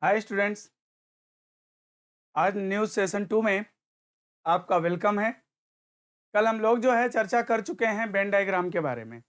Hi students. आज news session 2 में आपका वेलकम है। कल हम लोग जो है चर्चा कर चुके हैं वेन डायग्राम के बारे में।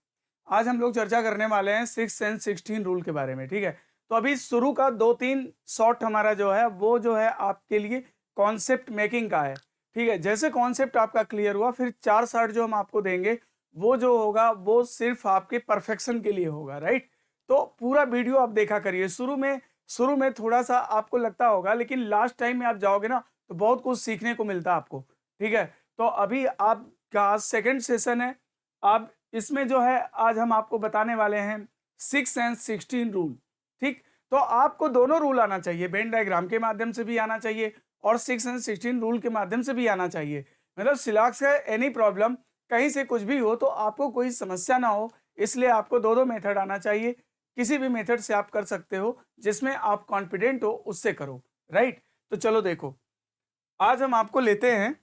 आज हम लोग चर्चा करने वाले हैं 6 एंड 16 रूल के बारे में, ठीक है। तो अभी शुरू का 2-3 शॉट हमारा जो है वो जो है आपके लिए कॉन्सेप्ट मेकिंग का है, ठीक है। जैसे कॉन्सेप्ट आपका क्लियर हुआ फिर 4 शॉट जो हम आपको देंगे वो जो होगा वो सिर्फ आपके परफेक्शन के लिए होगा, राइट। तो पूरा वीडियो आप देखा करिए। शुरू में थोड़ा सा आपको लगता होगा, लेकिन लास्ट टाइम में आप जाओगे ना तो बहुत कुछ सीखने को मिलता है आपको, ठीक है। तो अभी आपका आज सेकंड सेशन है। अब इसमें जो है आज हम आपको बताने वाले हैं 6 एंड 16 रूल, ठीक। तो आपको दोनों रूल आना चाहिए, वेन डायग्राम के माध्यम से भी आना चाहिए और 6 एंड 16 रूल के माध्यम से भी आना चाहिए। मतलब सिलॉक्स का एनी प्रॉब्लम कहीं से कुछ भी हो तो आपको कोई समस्या ना हो, इसलिए आपको दो मेथड आना चाहिए। किसी भी मेथड से आप कर सकते हो, जिसमें आप कॉन्फिडेंट हो उससे करो, राइट। तो चलो देखो, आज हम आपको लेते हैं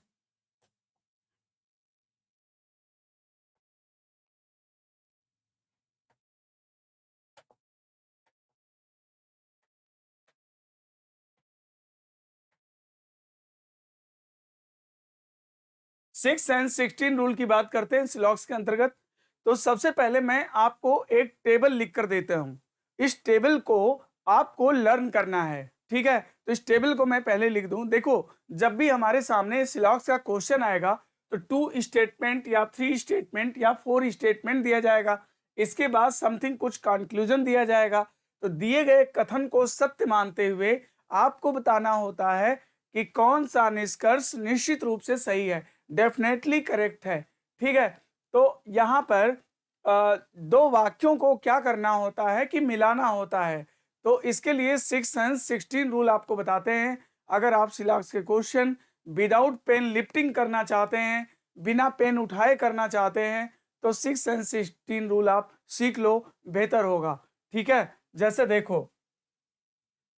6 एंड 16 रूल की बात करते हैं सिलॉक्स के अंतर्गत। तो सबसे पहले मैं आपको एक टेबल लिख कर देता हूं। इस टेबल को आपको लर्न करना है, ठीक है। तो इस टेबल को मैं पहले लिख दूं। देखो, जब भी हमारे सामने सिलॉक्स का क्वेश्चन आएगा तो 2 स्टेटमेंट या 3 स्टेटमेंट या 4 स्टेटमेंट दिया जाएगा। इसके बाद समथिंग कुछ कंक्लूजन दिया जाएगा। तो दिए गए कथन को सत्य मानते हुए आपको बताना होता है कि कौन सा निष्कर्ष निश्चित रूप से सही है, डेफिनेटली करेक्ट है, ठीक है। तो यहाँ पर दो वाक्यों को क्या करना होता है कि मिलाना होता है। तो इसके लिए 6 एंड 16 रूल आपको बताते हैं। अगर आप सिलॉक्स के क्वेश्चन विदाउट पेन लिफ्टिंग करना चाहते हैं, बिना पेन उठाए करना चाहते हैं, तो 6 एंड 16 रूल आप सीख लो, बेहतर होगा, ठीक है। जैसे देखो,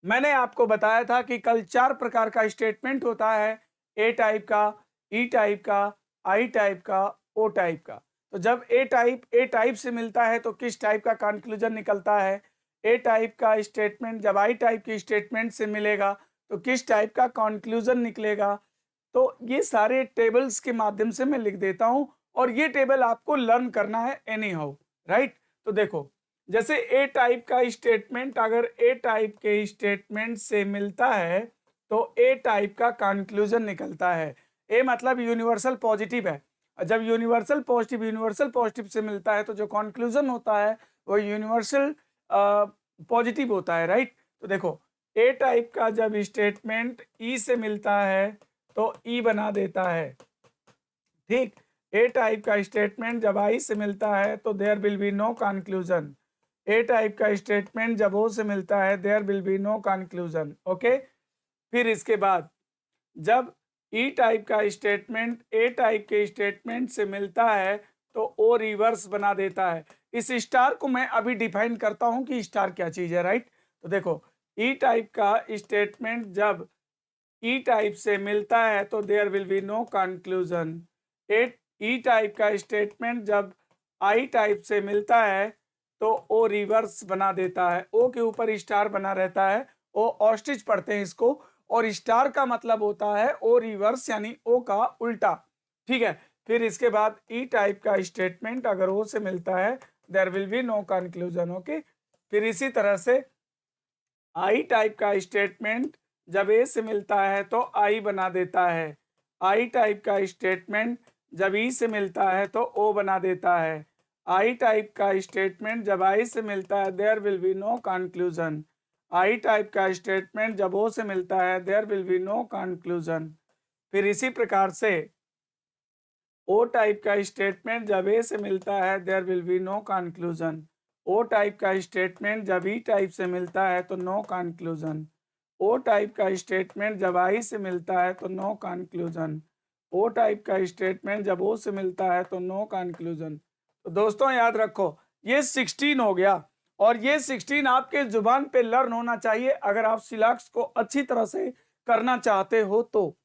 मैंने आपको बताया था कि कल 4 प्रकार का स्टेटमेंट होता है, ए टाइप का, ई टाइप का, आई टाइप का, ओ टाइप का। तो जब ए टाइप से मिलता है तो किस टाइप का कंक्लूजन निकलता है, ए टाइप का स्टेटमेंट जब आई टाइप की स्टेटमेंट से मिलेगा तो किस टाइप का कंक्लूजन निकलेगा। तो ये सारे टेबल्स के माध्यम से मैं लिख देता हूं और ये टेबल आपको लर्न करना है एनी हाउ, राइट। तो देखो, जैसे ए टाइप का स्टेटमेंट अगर ए टाइप के स्टेटमेंट से मिलता है तो ए टाइप का कंक्लूजन निकलता है। ए मतलब यूनिवर्सल पॉजिटिव है। जब यूनिवर्सल पॉजिटिव से मिलता है तो जो कंक्लूजन होता है वो यूनिवर्सल पॉजिटिव होता है, राइट। तो देखो, ए टाइप का जब स्टेटमेंट ई से मिलता है तो ई बना देता है, ठीक। ए टाइप का स्टेटमेंट जब आई से मिलता है तो there will be no conclusion. A type का स्टेटमेंट जब ओ से मिलता है there will be no conclusion, okay. फिर इसके बाद जब ई टाइप का स्टेटमेंट ए टाइप के स्टेटमेंट से मिलता है तो ओ रिवर्स बना देता है। इस स्टार को मैं अभी डिफाइन करता हूं कि स्टार क्या चीज है, राइट। तो देखो, ई टाइप का स्टेटमेंट जब ई टाइप से मिलता है तो there will be no conclusion. E type का स्टेटमेंट जब आई टाइप से मिलता है तो ओ रिवर्स बना देता है। ओ के ऊपर स्टार बना रहता है, ओ ऑस्ट्रिच पढ़ते हैं इसको, और स्टार का मतलब होता है ओ रिवर्स यानी ओ का उल्टा, ठीक है। फिर इसके बाद ई टाइप का स्टेटमेंट अगर ओ से मिलता है there will be no conclusion, okay. फिर इसी तरह से आई टाइप का स्टेटमेंट जब ए से मिलता है तो आई बना देता है। आई टाइप का स्टेटमेंट जब ई से मिलता है तो ओ बना देता है। आई टाइप का स्टेटमेंट जब आई से मिलता है there will be no conclusion. I type का स्टेटमेंट जब ओ से मिलता है there will be no conclusion. फिर इसी प्रकार से ओ टाइप का स्टेटमेंट जब ए से मिलता है there will be no conclusion. O type का स्टेटमेंट जब ई टाइप से मिलता है तो नो कंक्लूजन। ओ टाइप का स्टेटमेंट जब आई से मिलता है तो नो कंक्लूजन। ओ टाइप का स्टेटमेंट जब ओ से मिलता है तो नो कंक्लूजन। तो दोस्तों याद रखो, ये 16 हो गया और ये 16 आपके जुबान पे लर्न होना चाहिए अगर आप सिलॉक्स को अच्छी तरह से करना चाहते हो तो,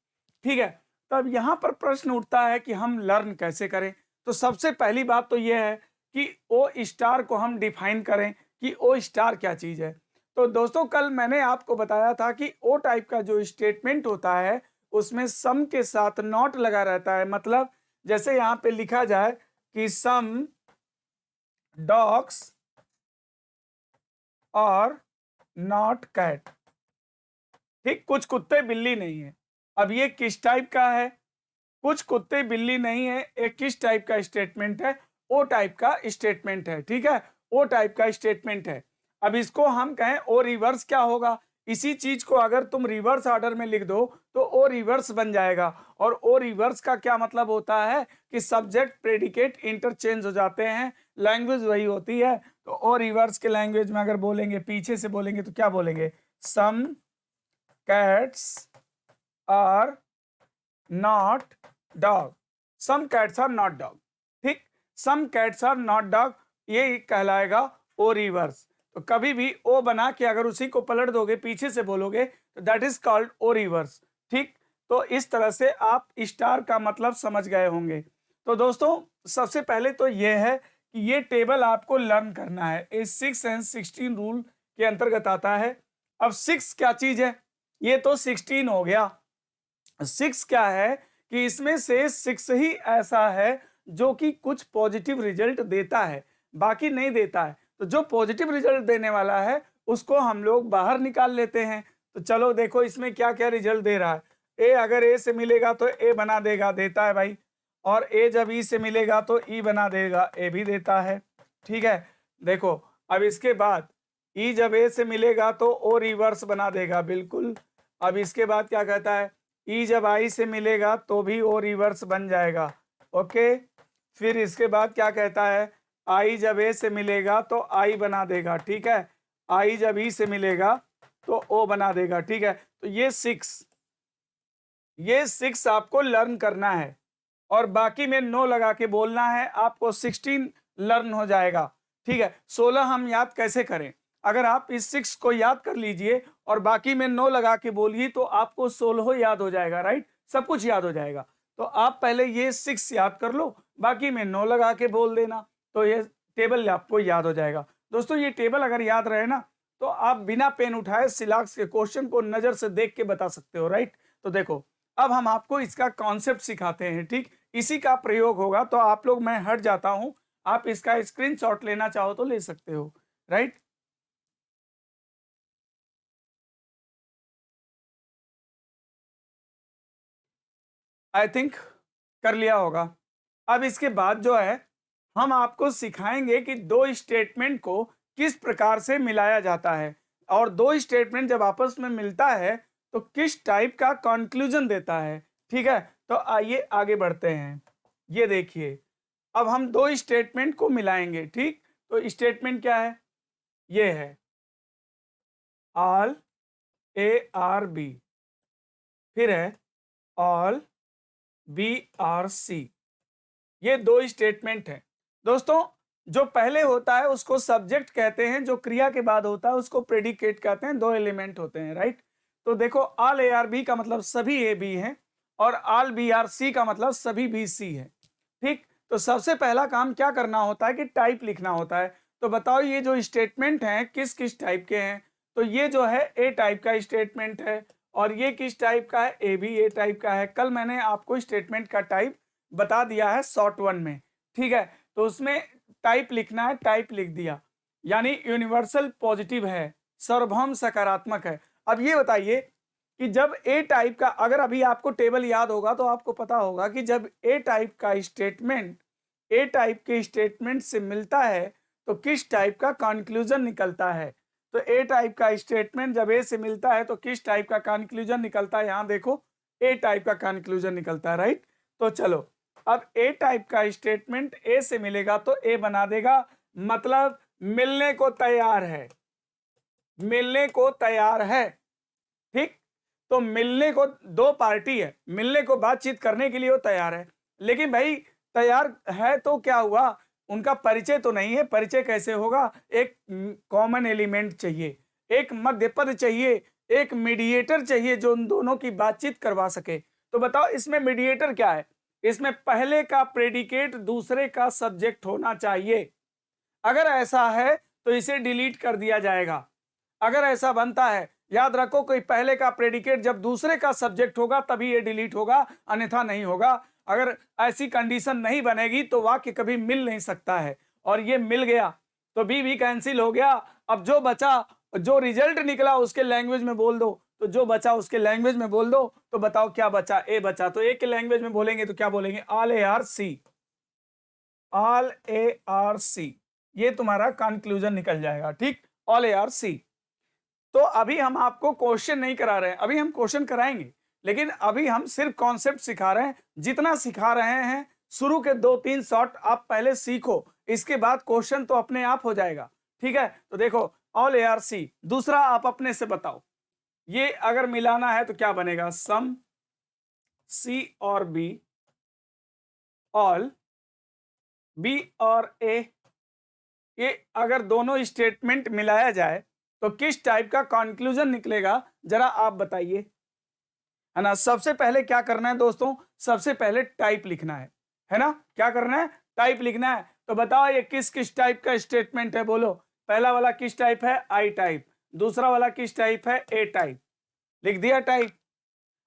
ठीक है। तब यहाँ पर प्रश्न उठता है कि हम लर्न कैसे करें। तो सबसे पहली बात तो यह है कि ओ स्टार को हम डिफाइन करें कि ओ स्टार क्या चीज है। तो दोस्तों कल मैंने आपको बताया था कि ओ टाइप का जो स्टेटमेंट होता है उसमें सम के साथ नॉट लगा रहता है। मतलब जैसे यहाँ पे लिखा जाए कि सम डॉग्स और नॉट कैट। ठीक, कुछ कुत्ते बिल्ली नहीं है। अब ये किस टाइप का है? कुछ कुत्ते बिल्ली नहीं है, एक किस टाइप का स्टेटमेंट है? ओ टाइप का स्टेटमेंट है। ठीक है, ओ टाइप का स्टेटमेंट है। अब इसको हम कहें ओ रिवर्स क्या होगा? इसी चीज को अगर तुम रिवर्स ऑर्डर में लिख दो तो ओ रिवर्स बन जाएगा। और ओ रिवर्स का क्या मतलब होता है कि सब्जेक्ट प्रेडिकेट इंटरचेंज हो जाते हैं, लैंग्वेज वही होती है। तो ओ रिवर्स के लैंग्वेज में अगर बोलेंगे, पीछे से बोलेंगे तो क्या बोलेंगे? Some cats are not dog. Some cats are not dog. ठीक, some cats are not dog, ये कहलाएगा ओ रिवर्स। तो कभी भी ओ बना के अगर उसी को पलट दोगे, पीछे से बोलोगे, तो that is called O reverse. ठीक, तो इस तरह से आप स्टार का मतलब समझ गए होंगे। तो दोस्तों सबसे पहले तो ये है कि ये टेबल आपको लर्न करना है। ये 6 and 16 रूल के अंतर्गत आता है। अब 6 क्या चीज है? ये तो 16 हो गया। 6 क्या है कि इसमें से 6 ही ऐसा है जो कि कुछ पॉजिटिव रिजल्ट देता है, बाकी नहीं देता है। तो जो पॉजिटिव रिजल्ट देने वाला है उसको हम लोग बाहर निकाल लेते हैं। तो चलो देखो इसमें क्या क्या रिजल्ट दे रहा है। ए अगर ए से मिलेगा तो ए बना देगा, देता है भाई। और ए जब ई से मिलेगा तो ई बना देगा, ए भी देता है। ठीक है, देखो अब इसके बाद ई जब ए से मिलेगा तो ओ रिवर्स बना देगा, बिल्कुल। अब इसके बाद क्या कहता है? ई जब आई से मिलेगा तो भी ओ रिवर्स बन जाएगा। ओके, फिर इसके बाद क्या कहता है? आई जब ए से मिलेगा तो आई बना देगा। ठीक है, आई जब ई से मिलेगा तो ओ बना देगा। ठीक है, तो ये 6 आपको लर्न करना है और बाकी में नो लगा के बोलना है, आपको 16 लर्न हो जाएगा। ठीक है, 16 हम याद कैसे करें? अगर आप इस 6 को याद कर लीजिए और बाकी में नो लगा के बोलिए तो आपको 16 याद हो जाएगा, राइट? सब कुछ याद हो जाएगा। तो आप पहले ये 6 याद कर लो, बाकी में नो लगा के बोल देना, तो ये टेबल आपको याद हो जाएगा। दोस्तों ये टेबल अगर याद रहे ना तो आप बिना पेन उठाए सिलॉक्स के क्वेश्चन को नजर से देख के बता सकते हो, राइट? तो देखो अब हम आपको इसका कॉन्सेप्ट सिखाते हैं। ठीक, इसी का प्रयोग होगा। तो आप लोग, मैं हट जाता हूं, आप इसका स्क्रीनशॉट लेना चाहो तो ले सकते हो, राइट? आई थिंक कर लिया होगा। अब इसके बाद जो है हम आपको सिखाएंगे कि दो स्टेटमेंट को किस प्रकार से मिलाया जाता है और दो स्टेटमेंट जब आपस में मिलता है तो किस टाइप का कंक्लूजन देता है। ठीक है, तो आइए आगे बढ़ते हैं। ये देखिए, अब हम दो स्टेटमेंट को मिलाएंगे। ठीक, तो स्टेटमेंट क्या है? ये है ऑल ए आर बी, फिर है ऑल बी आर सी। ये दो स्टेटमेंट हैं। दोस्तों जो पहले होता है उसको सब्जेक्ट कहते हैं, जो क्रिया के बाद होता है उसको प्रेडिकेट कहते हैं। दो एलिमेंट होते हैं, राइट? तो देखो ऑल ए आर बी का मतलब सभी ए बी हैं और ऑल बी आर सी का मतलब सभी बी सी है। ठीक, तो सबसे पहला काम क्या करना होता है कि टाइप लिखना होता है। तो बताओ ये जो स्टेटमेंट हैं किस किस टाइप के हैं? तो ये जो है ए टाइप का स्टेटमेंट है और ये किस टाइप का है? ए भी ए टाइप का है। कल मैंने आपको स्टेटमेंट का टाइप बता दिया है शॉर्ट वन में। ठीक है, तो उसमें टाइप लिखना है, टाइप लिख दिया, यानी यूनिवर्सल पॉजिटिव है, सार्वभौम सकारात्मक है। अब ये बताइए कि जब ए टाइप का, अगर अभी आपको टेबल याद होगा तो आपको पता होगा कि जब ए टाइप का स्टेटमेंट ए टाइप के स्टेटमेंट से मिलता है तो किस टाइप का कंक्लूजन निकलता है। तो ए टाइप का स्टेटमेंट जब ए से मिलता है तो किस टाइप का कंक्लूजन निकलता है? यहां देखो ए टाइप का कंक्लूजन निकलता है, राइट? तो चलो अब ए टाइप का स्टेटमेंट ए से मिलेगा तो ए बना देगा, मतलब मिलने को तैयार है, मिलने को तैयार है। ठीक, तो मिलने को, दो पार्टी है, मिलने को बातचीत करने के लिए वो तैयार है। लेकिन भाई तैयार है तो क्या हुआ? उनका परिचय तो नहीं है। परिचय कैसे होगा? एक कॉमन एलिमेंट चाहिए, एक मध्य पद चाहिए, एक मीडिएटर चाहिए जो उन दोनों की बातचीत करवा सके। तो बताओ इसमें मीडिएटर क्या है? इसमें पहले का प्रेडिकेट दूसरे का सब्जेक्ट होना चाहिए। अगर ऐसा है तो इसे डिलीट कर दिया जाएगा। अगर ऐसा बनता है, याद रखो कि पहले का प्रेडिकेट जब दूसरे का सब्जेक्ट होगा तभी ये डिलीट होगा, अन्यथा नहीं होगा। अगर ऐसी कंडीशन नहीं बनेगी तो वाक्य कभी मिल नहीं सकता है, और ये मिल गया तो बी भी कैंसिल हो गया। अब जो बचा, जो रिजल्ट निकला उसके लैंग्वेज में बोल दो, तो जो बचा उसके लैंग्वेज में बोल दो। तो बताओ क्या बचा, ए बचा, तो ए के लैंग्वेज में बोलेंगे तो क्या बोलेंगे, all A are C, all A are C, ये तुम्हारा कंक्लूजन निकल जाएगा। ठीक, ऑल ए आर सी। तो अभी हम आपको क्वेश्चन नहीं करा रहे हैं, अभी हम क्वेश्चन कराएंगे, लेकिन अभी हम सिर्फ कॉन्सेप्ट सिखा रहे हैं। जितना सिखा रहे हैं शुरू के 2-3 शॉट आप पहले सीखो, इसके बाद क्वेश्चन तो अपने आप हो जाएगा। ठीक है, तो देखो ऑल ए आर सी। दूसरा आप अपने से बताओ, ये अगर मिलाना है तो क्या बनेगा, सम सी और बी, ऑल बी और ए। ये अगर दोनों स्टेटमेंट मिलाया जाए तो किस टाइप का कंक्लूजन निकलेगा, जरा आप बताइए, है ना। सबसे पहले क्या करना है दोस्तों, सबसे पहले टाइप लिखना है ना। क्या करना है, टाइप लिखना है। तो बताओ ये किस किस टाइप का स्टेटमेंट है, बोलो। पहला वाला किस टाइप है, आई टाइप। दूसरा वाला किस टाइप है, ए टाइप। लिख दिया टाइप।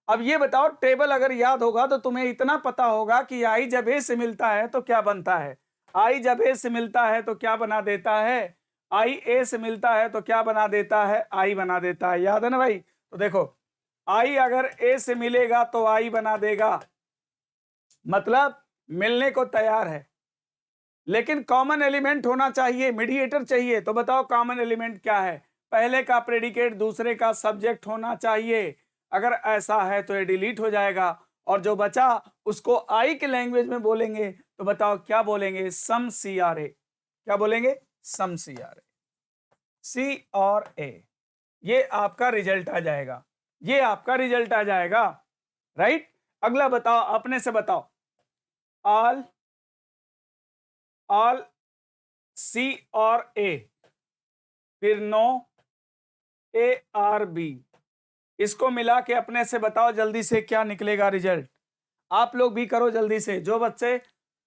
अब ये बताओ, टेबल अगर याद होगा तो तुम्हें इतना पता होगा कि आई जब ए से मिलता है तो क्या बनता है, आई जब ए से मिलता है तो क्या बना देता है, आई ए से मिलता है तो क्या बना देता है, आई बना देता है। याद है ना भाई। तो देखो आई अगर ए से मिलेगा तो आई बना देगा, मतलब मिलने को तैयार है। लेकिन कॉमन एलिमेंट होना चाहिए, मीडिएटर चाहिए। तो बताओ कॉमन एलिमेंट क्या है, पहले का प्रेडिकेट दूसरे का सब्जेक्ट होना चाहिए। अगर ऐसा है तो ये डिलीट हो जाएगा, और जो बचा उसको आई के लैंग्वेज में बोलेंगे। तो बताओ क्या बोलेंगे, सम सी आर ए। क्या बोलेंगे, सम सी आर ए, सी और ए। ये आपका रिजल्ट आ जाएगा, ये आपका रिजल्ट आ जाएगा, राइट। अगला बताओ, अपने से बताओ, ऑल ऑल सी और ए, फिर नो ए आर बी। इसको मिला के अपने से बताओ जल्दी से क्या निकलेगा रिजल्ट। आप लोग भी करो जल्दी से, जो बच्चे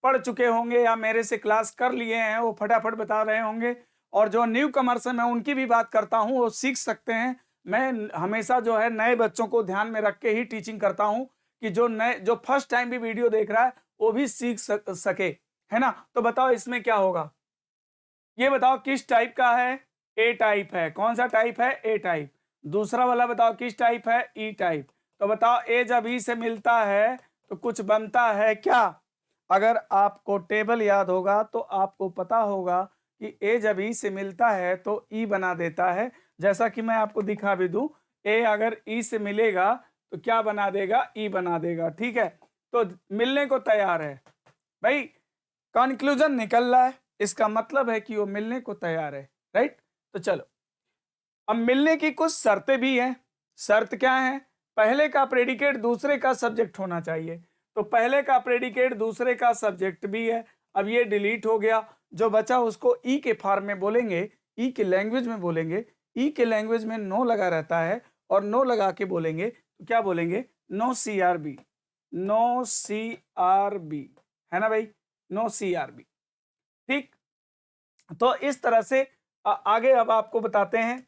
पढ़ चुके होंगे या मेरे से क्लास कर लिए हैं वो फटाफट बता रहे होंगे, और जो न्यू कमर्स है मैं उनकी भी बात करता हूं, वो सीख सकते हैं। मैं हमेशा जो है नए बच्चों को ध्यान में रख के ही टीचिंग करता हूं, कि जो फर्स्ट टाइम भी वीडियो देख रहा है वो भी सीख सके, है ना। तो बताओ इसमें क्या होगा, ये बताओ किस टाइप का है, ए टाइप है। कौन सा टाइप है, ए टाइप। दूसरा वाला बताओ किस टाइप है, ई टाइप। तो बताओ ए जब ई से मिलता है तो कुछ बनता है क्या। अगर आपको टेबल याद होगा तो आपको पता होगा कि ए जब ई से मिलता है तो ई बना देता है। जैसा कि मैं आपको दिखा भी दूं, ए अगर ई से मिलेगा तो क्या बना देगा, ई बना देगा। ठीक है, तो मिलने को तैयार है भाई, कंक्लूजन निकल रहा है, इसका मतलब है कि वो मिलने को तैयार है, राइट। तो चलो, अब मिलने की कुछ शर्तें भी हैं। शर्त क्या है, पहले का प्रेडिकेट दूसरे का सब्जेक्ट होना चाहिए। तो पहले का प्रेडिकेट दूसरे का सब्जेक्ट भी है। अब ये डिलीट हो गया, जो बचा उसको ई के फॉर्म में बोलेंगे, ई के लैंग्वेज में बोलेंगे। ई के लैंग्वेज में नो लगा रहता है, और नो लगा के बोलेंगे तो क्या बोलेंगे, no C are B, no C are B, है ना भाई, नो सी आर बी। ठीक, तो इस तरह से आगे अब आपको बताते हैं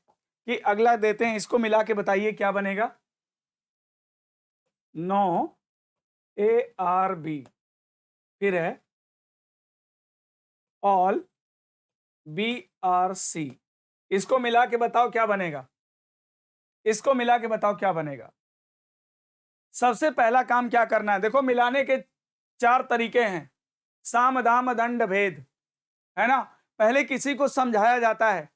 कि अगला देते हैं, इसको मिला के बताइए क्या बनेगा, नो ए आर बी, फिर है ऑल बी आर सी। इसको मिला के बताओ क्या बनेगा, इसको मिला के बताओ क्या बनेगा। सबसे पहला काम क्या करना है, देखो मिलाने के 4 तरीके हैं, साम दाम दंड भेद, है ना। पहले किसी को समझाया जाता है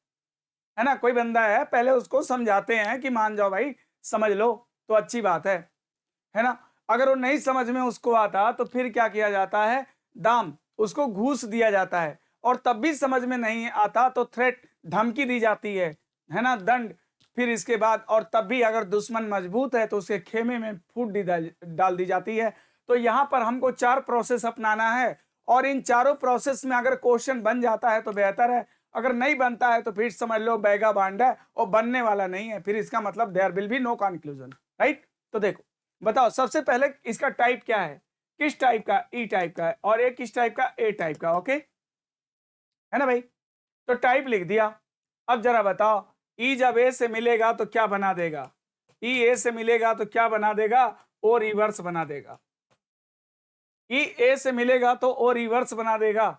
ना। कोई बंदा है, पहले उसको समझाते हैं कि मान जाओ भाई, समझ लो तो अच्छी बात है ना। अगर वो नहीं समझ में उसको आता तो फिर क्या किया जाता है, दाम, उसको घूस दिया जाता है। और तब भी समझ में नहीं आता तो थ्रेट, धमकी दी जाती है ना, दंड। फिर इसके बाद, और तब भी अगर दुश्मन मजबूत है तो उसके खेमे में फूट डाल दी जाती है। तो यहाँ पर हमको 4 प्रोसेस अपनाना है, और इन चारों प्रोसेस में अगर क्वेश्चन बन जाता है तो बेहतर है, अगर नहीं बनता है तो फिर समझ लो बैगा बांडा, और बनने वाला नहीं है, फिर इसका मतलब there will be no conclusion, right. तो देखो बताओ, सबसे पहले इसका टाइप क्या है, किस टाइप का, ई टाइप का है, और एक किस टाइप का, ए टाइप का। ओके, है ना भाई। तो टाइप लिख दिया। अब जरा बताओ ई जब ए से मिलेगा तो क्या बना देगा, ई ए से मिलेगा तो क्या बना देगा, ओ रिवर्स बना देगा। ई ए से मिलेगा तो ओ रिवर्स बना देगा।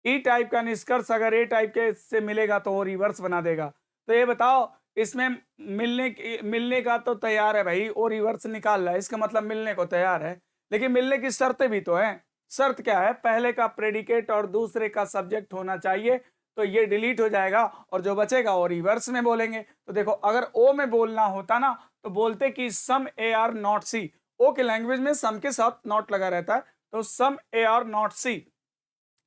ई टाइप का निष्कर्ष अगर ए टाइप के से मिलेगा तो वो रिवर्स बना देगा। तो ये बताओ, इसमें मिलने का तो तैयार है भाई, ओ रिवर्स निकाल रहा है, इसका मतलब मिलने को तैयार है। लेकिन मिलने की शर्तें भी तो हैं। शर्त क्या है, पहले का प्रेडिकेट और दूसरे का सब्जेक्ट होना चाहिए। तो ये डिलीट हो जाएगा और जो बचेगा वो रिवर्स में बोलेंगे। तो देखो, अगर ओ में बोलना होता ना तो बोलते कि सम ए आर नॉट सी। ओ के लैंग्वेज में सम के साथ नॉट लगा रहता है, तो सम ए आर नॉट सी।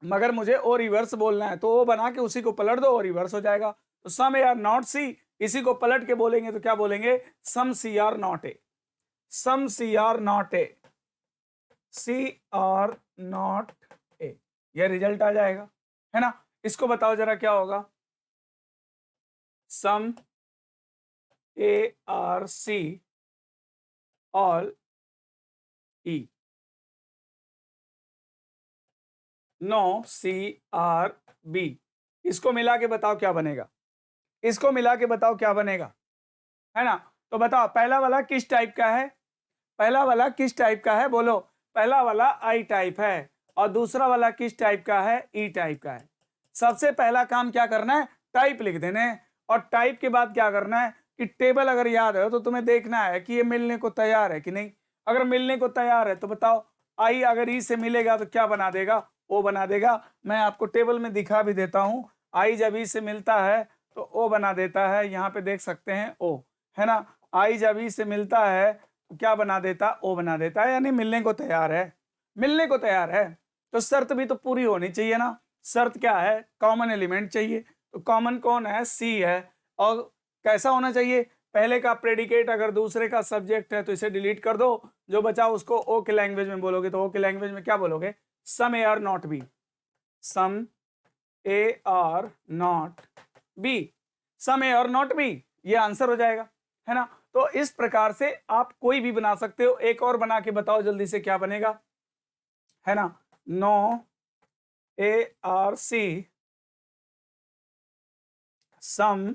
मगर मुझे ओ रिवर्स बोलना है, तो ओ बना के उसी को पलट दो, ओ रिवर्स हो जाएगा। तो सम ए आर नॉट सी, इसी को पलट के बोलेंगे तो क्या बोलेंगे, some C are not A. Some C are not A, C are not A, यह रिजल्ट आ जाएगा, है ना। इसको बताओ जरा क्या होगा, some A are C all E, no C are B. इसको मिला के बताओ क्या बनेगा, इसको मिला के बताओ क्या बनेगा, है ना। तो बताओ पहला वाला किस टाइप का है, पहला वाला किस टाइप का है, बोलो। पहला वाला आई टाइप है और दूसरा वाला किस टाइप का है, ई टाइप का है। सबसे पहला काम क्या करना है, टाइप लिख देने हैं। और टाइप के बाद क्या करना है कि टेबल अगर याद है तो तुम्हें देखना है कि ये मिलने को तैयार है कि नहीं। अगर मिलने को तैयार है तो बताओ, आई अगर ई से मिलेगा तो क्या बना देगा, ओ बना देगा। मैं आपको टेबल में दिखा भी देता हूं, आई जब ई से मिलता है तो ओ बना देता है, यहाँ पे देख सकते हैं ओ, है ना। आई जब ई से मिलता है तो क्या बना देता, ओ बना देता है, यानी मिलने को तैयार है, मिलने को तैयार है। तो शर्त भी तो पूरी होनी चाहिए ना। शर्त क्या है, कॉमन एलिमेंट चाहिए। तो कॉमन कौन है, सी है। और कैसा होना चाहिए, पहले का प्रेडिकेट अगर दूसरे का सब्जेक्ट है तो इसे डिलीट कर दो, जो बचा उसको ओ के लैंग्वेज में बोलोगे। तो ओ के लैंग्वेज में क्या बोलोगे, some A are not B, some A are not B, some A are not B, ये आंसर हो जाएगा, है ना। तो इस प्रकार से आप कोई भी बना सकते हो। एक और बना के बताओ जल्दी से क्या बनेगा, है ना। No A are C some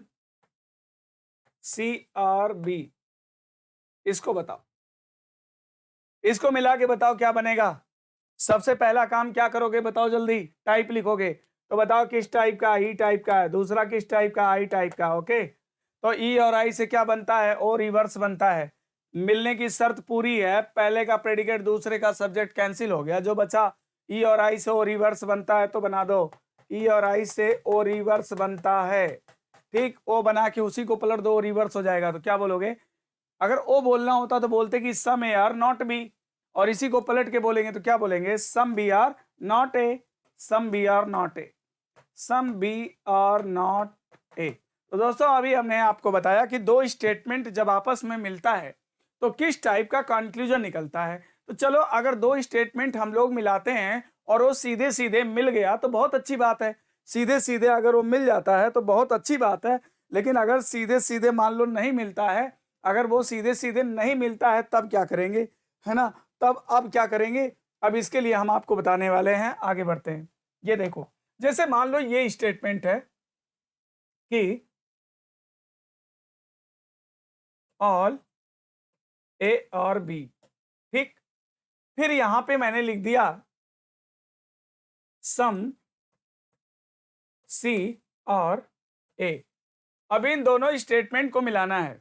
C are B, इसको बताओ, इसको मिला के बताओ क्या बनेगा। सबसे पहला काम क्या करोगे बताओ जल्दी, टाइप लिखोगे। तो बताओ किस टाइप का, ई टाइप का है, दूसरा किस टाइप का, आई टाइप का। ओके, तो ई और आई से क्या बनता है, ओ रिवर्स बनता है। मिलने की शर्त पूरी है, पहले का प्रेडिकेट दूसरे का सब्जेक्ट कैंसिल हो गया, जो बचा ई और आई से ओ रिवर्स बनता है, तो बना दो ई और आई से ओ रिवर्स बनता है। ठीक, ओ बना के उसी को पलट दो, रिवर्स हो जाएगा। तो क्या बोलोगे, अगर ओ बोलना होता तो बोलते कि some A are not B, और इसी को पलट के बोलेंगे तो क्या बोलेंगे, some B are not A, some B are not A, some B are not A. तो दोस्तों अभी हमने आपको बताया कि दो स्टेटमेंट जब आपस में मिलता है तो किस टाइप का कंक्लूजन निकलता है। तो चलो, अगर दो स्टेटमेंट हम लोग मिलाते हैं और वो सीधे सीधे मिल गया तो बहुत अच्छी बात है। सीधे सीधे अगर वो मिल जाता है तो बहुत अच्छी बात है। लेकिन अगर सीधे सीधे मान लो नहीं मिलता है, अगर वो सीधे सीधे नहीं मिलता है तब क्या करेंगे, है ना। तब अब क्या करेंगे, अब इसके लिए हम आपको बताने वाले हैं, आगे बढ़ते हैं। ये देखो, जैसे मान लो ये स्टेटमेंट है कि ऑल ए और बी, ठीक। फिर यहां पे मैंने लिख दिया सम सी और ए। अब इन दोनों स्टेटमेंट को मिलाना है,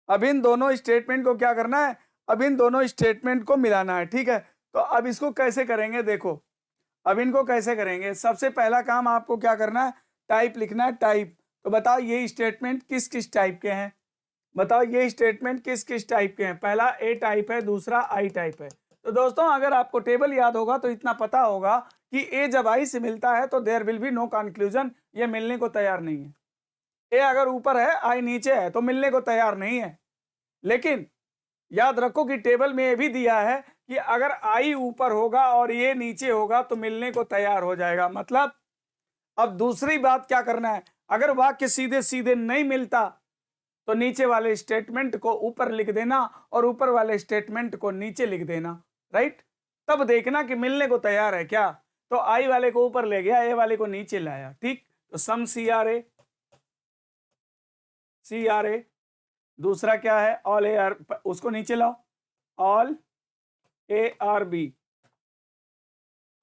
अब इन दोनों स्टेटमेंट को क्या करना है, अब इन दोनों स्टेटमेंट को मिलाना है, ठीक है। तो अब इसको कैसे करेंगे, देखो अब इनको कैसे करेंगे। सबसे पहला काम आपको क्या करना है, टाइप लिखना है, टाइप। तो बताओ ये स्टेटमेंट किस किस टाइप के हैं, बताओ ये स्टेटमेंट किस किस टाइप के हैं। पहला ए टाइप है, दूसरा आई टाइप है। तो दोस्तों अगर आपको टेबल याद होगा तो इतना पता होगा कि ए जब आई से मिलता है तो there will be no conclusion, ये मिलने को तैयार नहीं है। ए अगर ऊपर है, आई नीचे है, तो मिलने को तैयार नहीं है। लेकिन याद रखो कि टेबल में ये भी दिया है कि अगर आई ऊपर होगा और ये नीचे होगा तो मिलने को तैयार हो जाएगा। मतलब अब दूसरी बात क्या करना है, अगर वाक्य सीधे सीधे नहीं मिलता तो नीचे वाले स्टेटमेंट को ऊपर लिख देना और ऊपर वाले स्टेटमेंट को नीचे लिख देना, राइट। तब देखना कि मिलने को तैयार है क्या। तो आई वाले को ऊपर ले गया, ए वाले को नीचे लाया, ठीक। तो सम सी आर ए, CRA। दूसरा क्या है, ऑल AR, उसको नीचे लाओ, ऑल ARB।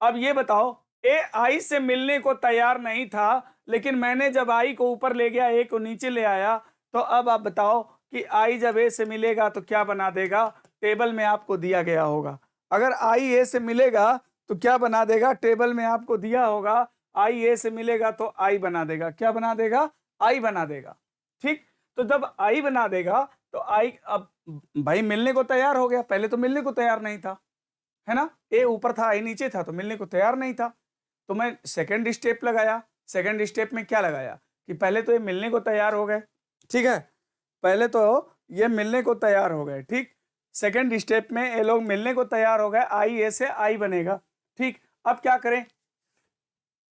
अब ये बताओ, ए आई से मिलने को तैयार नहीं था, लेकिन मैंने जब आई को ऊपर ले गया, ए को नीचे ले आया, तो अब आप बताओ कि आई जब ए से मिलेगा तो क्या बना देगा? टेबल में आपको दिया गया होगा। अगर आई ए से मिलेगा तो क्या बना देगा? टेबल में आपको दिया होगा, आई ए से मिलेगा तो आई बना देगा। क्या बना देगा? आई बना देगा। ठीक, तो जब आई बना देगा तो आई, अब भाई मिलने को तैयार हो गया, पहले तो मिलने को तैयार नहीं था, है ना? ए ऊपर था, आई नीचे था, तो मिलने को तैयार नहीं था। तो मैं सेकंड स्टेप लगाया। सेकंड स्टेप में क्या लगाया कि पहले तो ये मिलने को तैयार हो गए, ठीक है, पहले तो ये मिलने को तैयार हो गए, ठीक। सेकंड स्टेप में ये लोग मिलने को तैयार हो गए, आई ए से आई बनेगा, ठीक। अब क्या करें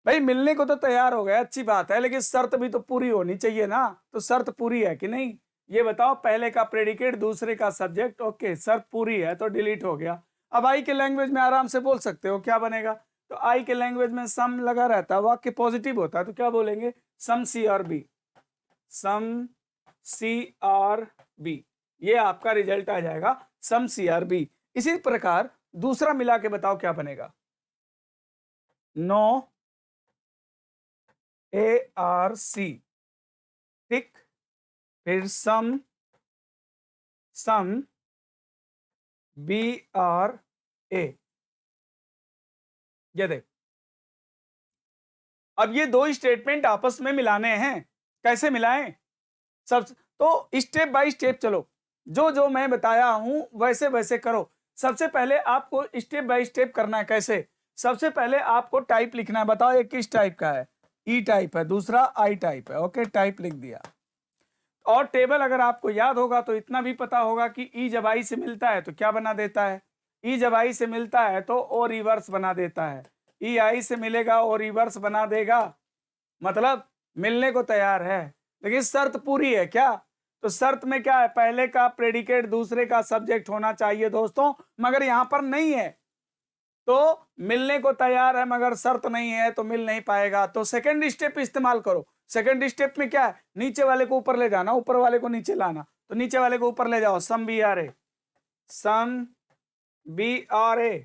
भाई, मिलने को तो तैयार हो गए, अच्छी बात है, लेकिन शर्त भी तो पूरी होनी चाहिए ना। तो शर्त पूरी है कि नहीं, ये बताओ। पहले का प्रेडिकेट, दूसरे का सब्जेक्ट, ओके, शर्त पूरी है तो डिलीट हो गया। अब आई के लैंग्वेज में आराम से बोल सकते हो, क्या बनेगा? तो आई के लैंग्वेज में सम लगा रहता है, वाक्य पॉजिटिव होता है, तो क्या बोलेंगे? सम CRB, सम CRB। ये आपका रिजल्ट आ जाएगा, सम CRB। इसी प्रकार दूसरा मिला के बताओ क्या बनेगा? नो ARC, ठीक। फिर सम BRA। ये देख, अब ये दो स्टेटमेंट आपस में मिलाने हैं। कैसे मिलाएं? सब तो स्टेप बाय स्टेप चलो, जो जो मैं बताया हूं वैसे वैसे करो। सबसे पहले आपको स्टेप बाय स्टेप करना है। कैसे? सबसे पहले आपको टाइप लिखना है। बताओ ये किस टाइप का है? ई टाइप है, दूसरा आई टाइप है, ओके, टाइप लिख दिया। और टेबल अगर आपको याद होगा तो इतना भी पता होगा कि ई जब आई से मिलता है तो क्या बना देता है? ई जब आई से मिलता है तो ओ रिवर्स बना देता है। ई आई से मिलेगा, ओ रिवर्स बना देगा, मतलब मिलने को तैयार है। लेकिन शर्त पूरी है क्या? तो शर्त में क्या है? पहले का प्रेडिकेट दूसरे का सब्जेक्ट होना चाहिए दोस्तों, मगर यहां पर नहीं है। तो मिलने को तैयार है मगर शर्त नहीं है तो मिल नहीं पाएगा। तो सेकंड स्टेप इस्तेमाल करो। सेकंड स्टेप में क्या है? नीचे वाले को ऊपर ले जाना, ऊपर वाले को नीचे लाना। तो नीचे वाले को ऊपर ले जाओ, सम BRA, सम BRA।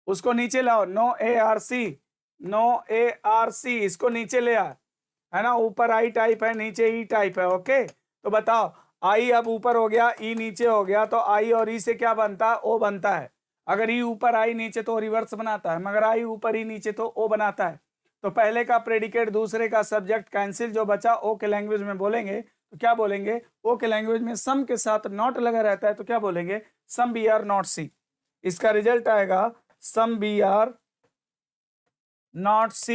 उसको नीचे लाओ, नो ARC, नो ARC। इसको नीचे ले आ, है ना? ऊपर आई टाइप है, नीचे ई टाइप है, ओके। तो बताओ, आई अब ऊपर हो गया, ई नीचे हो गया, तो आई और ई से क्या बनता है? ओ बनता है। अगर ई ऊपर आई नीचे तो रिवर्स बनाता है, मगर आई ऊपर ई नीचे तो ओ बनाता है। तो पहले का प्रेडिकेट दूसरे का सब्जेक्ट कैंसिल, जो बचा ओ के लैंग्वेज में बोलेंगे तो क्या बोलेंगे? ओ के लैंग्वेज में सम के साथ नॉट लगा रहता है, तो क्या बोलेंगे? सम BR नॉट C। इसका रिजल्ट आएगा सम BR नॉट C।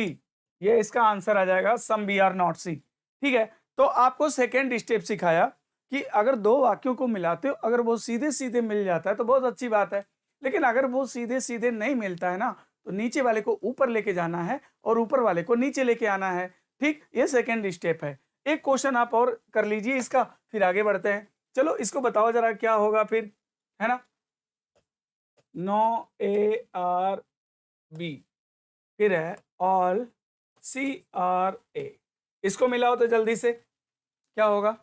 ये इसका आंसर आ जाएगा, सम BR नॉट C। ठीक है, तो आपको सेकेंड स्टेप सिखाया कि अगर दो वाक्यों को मिलाते हो, अगर वो सीधे सीधे मिल जाता है तो बहुत अच्छी बात है, लेकिन अगर वो सीधे सीधे नहीं मिलता है ना, तो नीचे वाले को ऊपर लेके जाना है और ऊपर वाले को नीचे लेके आना है। ठीक, ये सेकेंड स्टेप है। एक क्वेश्चन आप और कर लीजिए इसका, फिर आगे बढ़ते हैं। चलो इसको बताओ जरा क्या होगा फिर, है ना? नो ARB, फिर है ऑल CRA। इसको मिलाओ तो जल्दी से क्या होगा?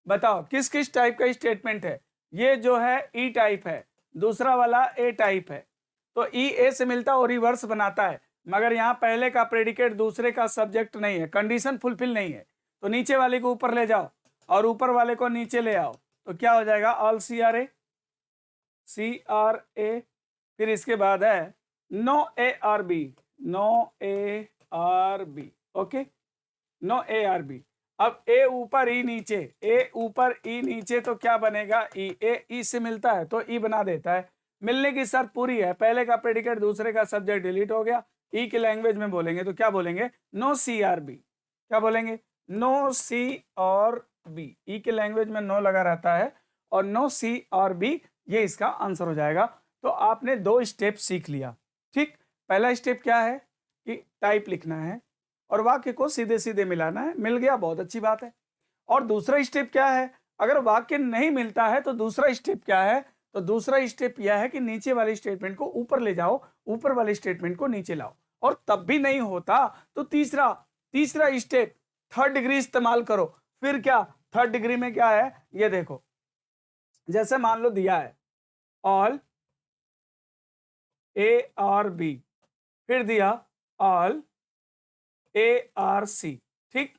बताओ किस किस टाइप का स्टेटमेंट है? ये जो है ई टाइप है, दूसरा वाला ए टाइप है। तो ई ए से मिलता और रिवर्स बनाता है, मगर यहाँ पहले का प्रेडिकेट दूसरे का सब्जेक्ट नहीं है, कंडीशन फुलफिल नहीं है। तो नीचे वाले को ऊपर ले जाओ और ऊपर वाले को नीचे ले आओ, तो क्या हो जाएगा? ऑल CRA, फिर इसके बाद है no ARB, no ARB, okay, no ARB। अब ए ऊपर ई नीचे, ए ऊपर ई नीचे, तो क्या बनेगा? ई। ए ई से मिलता है तो ई बना देता है। मिलने की शर्त पूरी है, पहले का प्रेडिकेट दूसरे का सब्जेक्ट डिलीट हो गया। ई के लैंग्वेज में बोलेंगे तो क्या बोलेंगे? No CRB। क्या बोलेंगे? No CRB। ई के लैंग्वेज में नो लगा रहता है और नो CRB, ये इसका आंसर हो जाएगा। तो आपने दो स्टेप सीख लिया। ठीक, पहला स्टेप क्या है कि टाइप लिखना है और वाक्य को सीधे सीधे मिलाना है। मिल गया, बहुत अच्छी बात है। और दूसरा स्टेप क्या है? अगर वाक्य नहीं मिलता है तो दूसरा स्टेप क्या है? तो दूसरा स्टेप यह है कि नीचे वाले स्टेटमेंट को ऊपर ले जाओ, ऊपर वाले स्टेटमेंट को नीचे लाओ। और तब भी नहीं होता तो तीसरा स्टेप, थर्ड डिग्री इस्तेमाल करो। फिर क्या? थर्ड डिग्री में क्या है ये देखो, जैसे मान लो दिया है ऑल ए आर बी, फिर दिया ऑल ए आर सी। ठीक,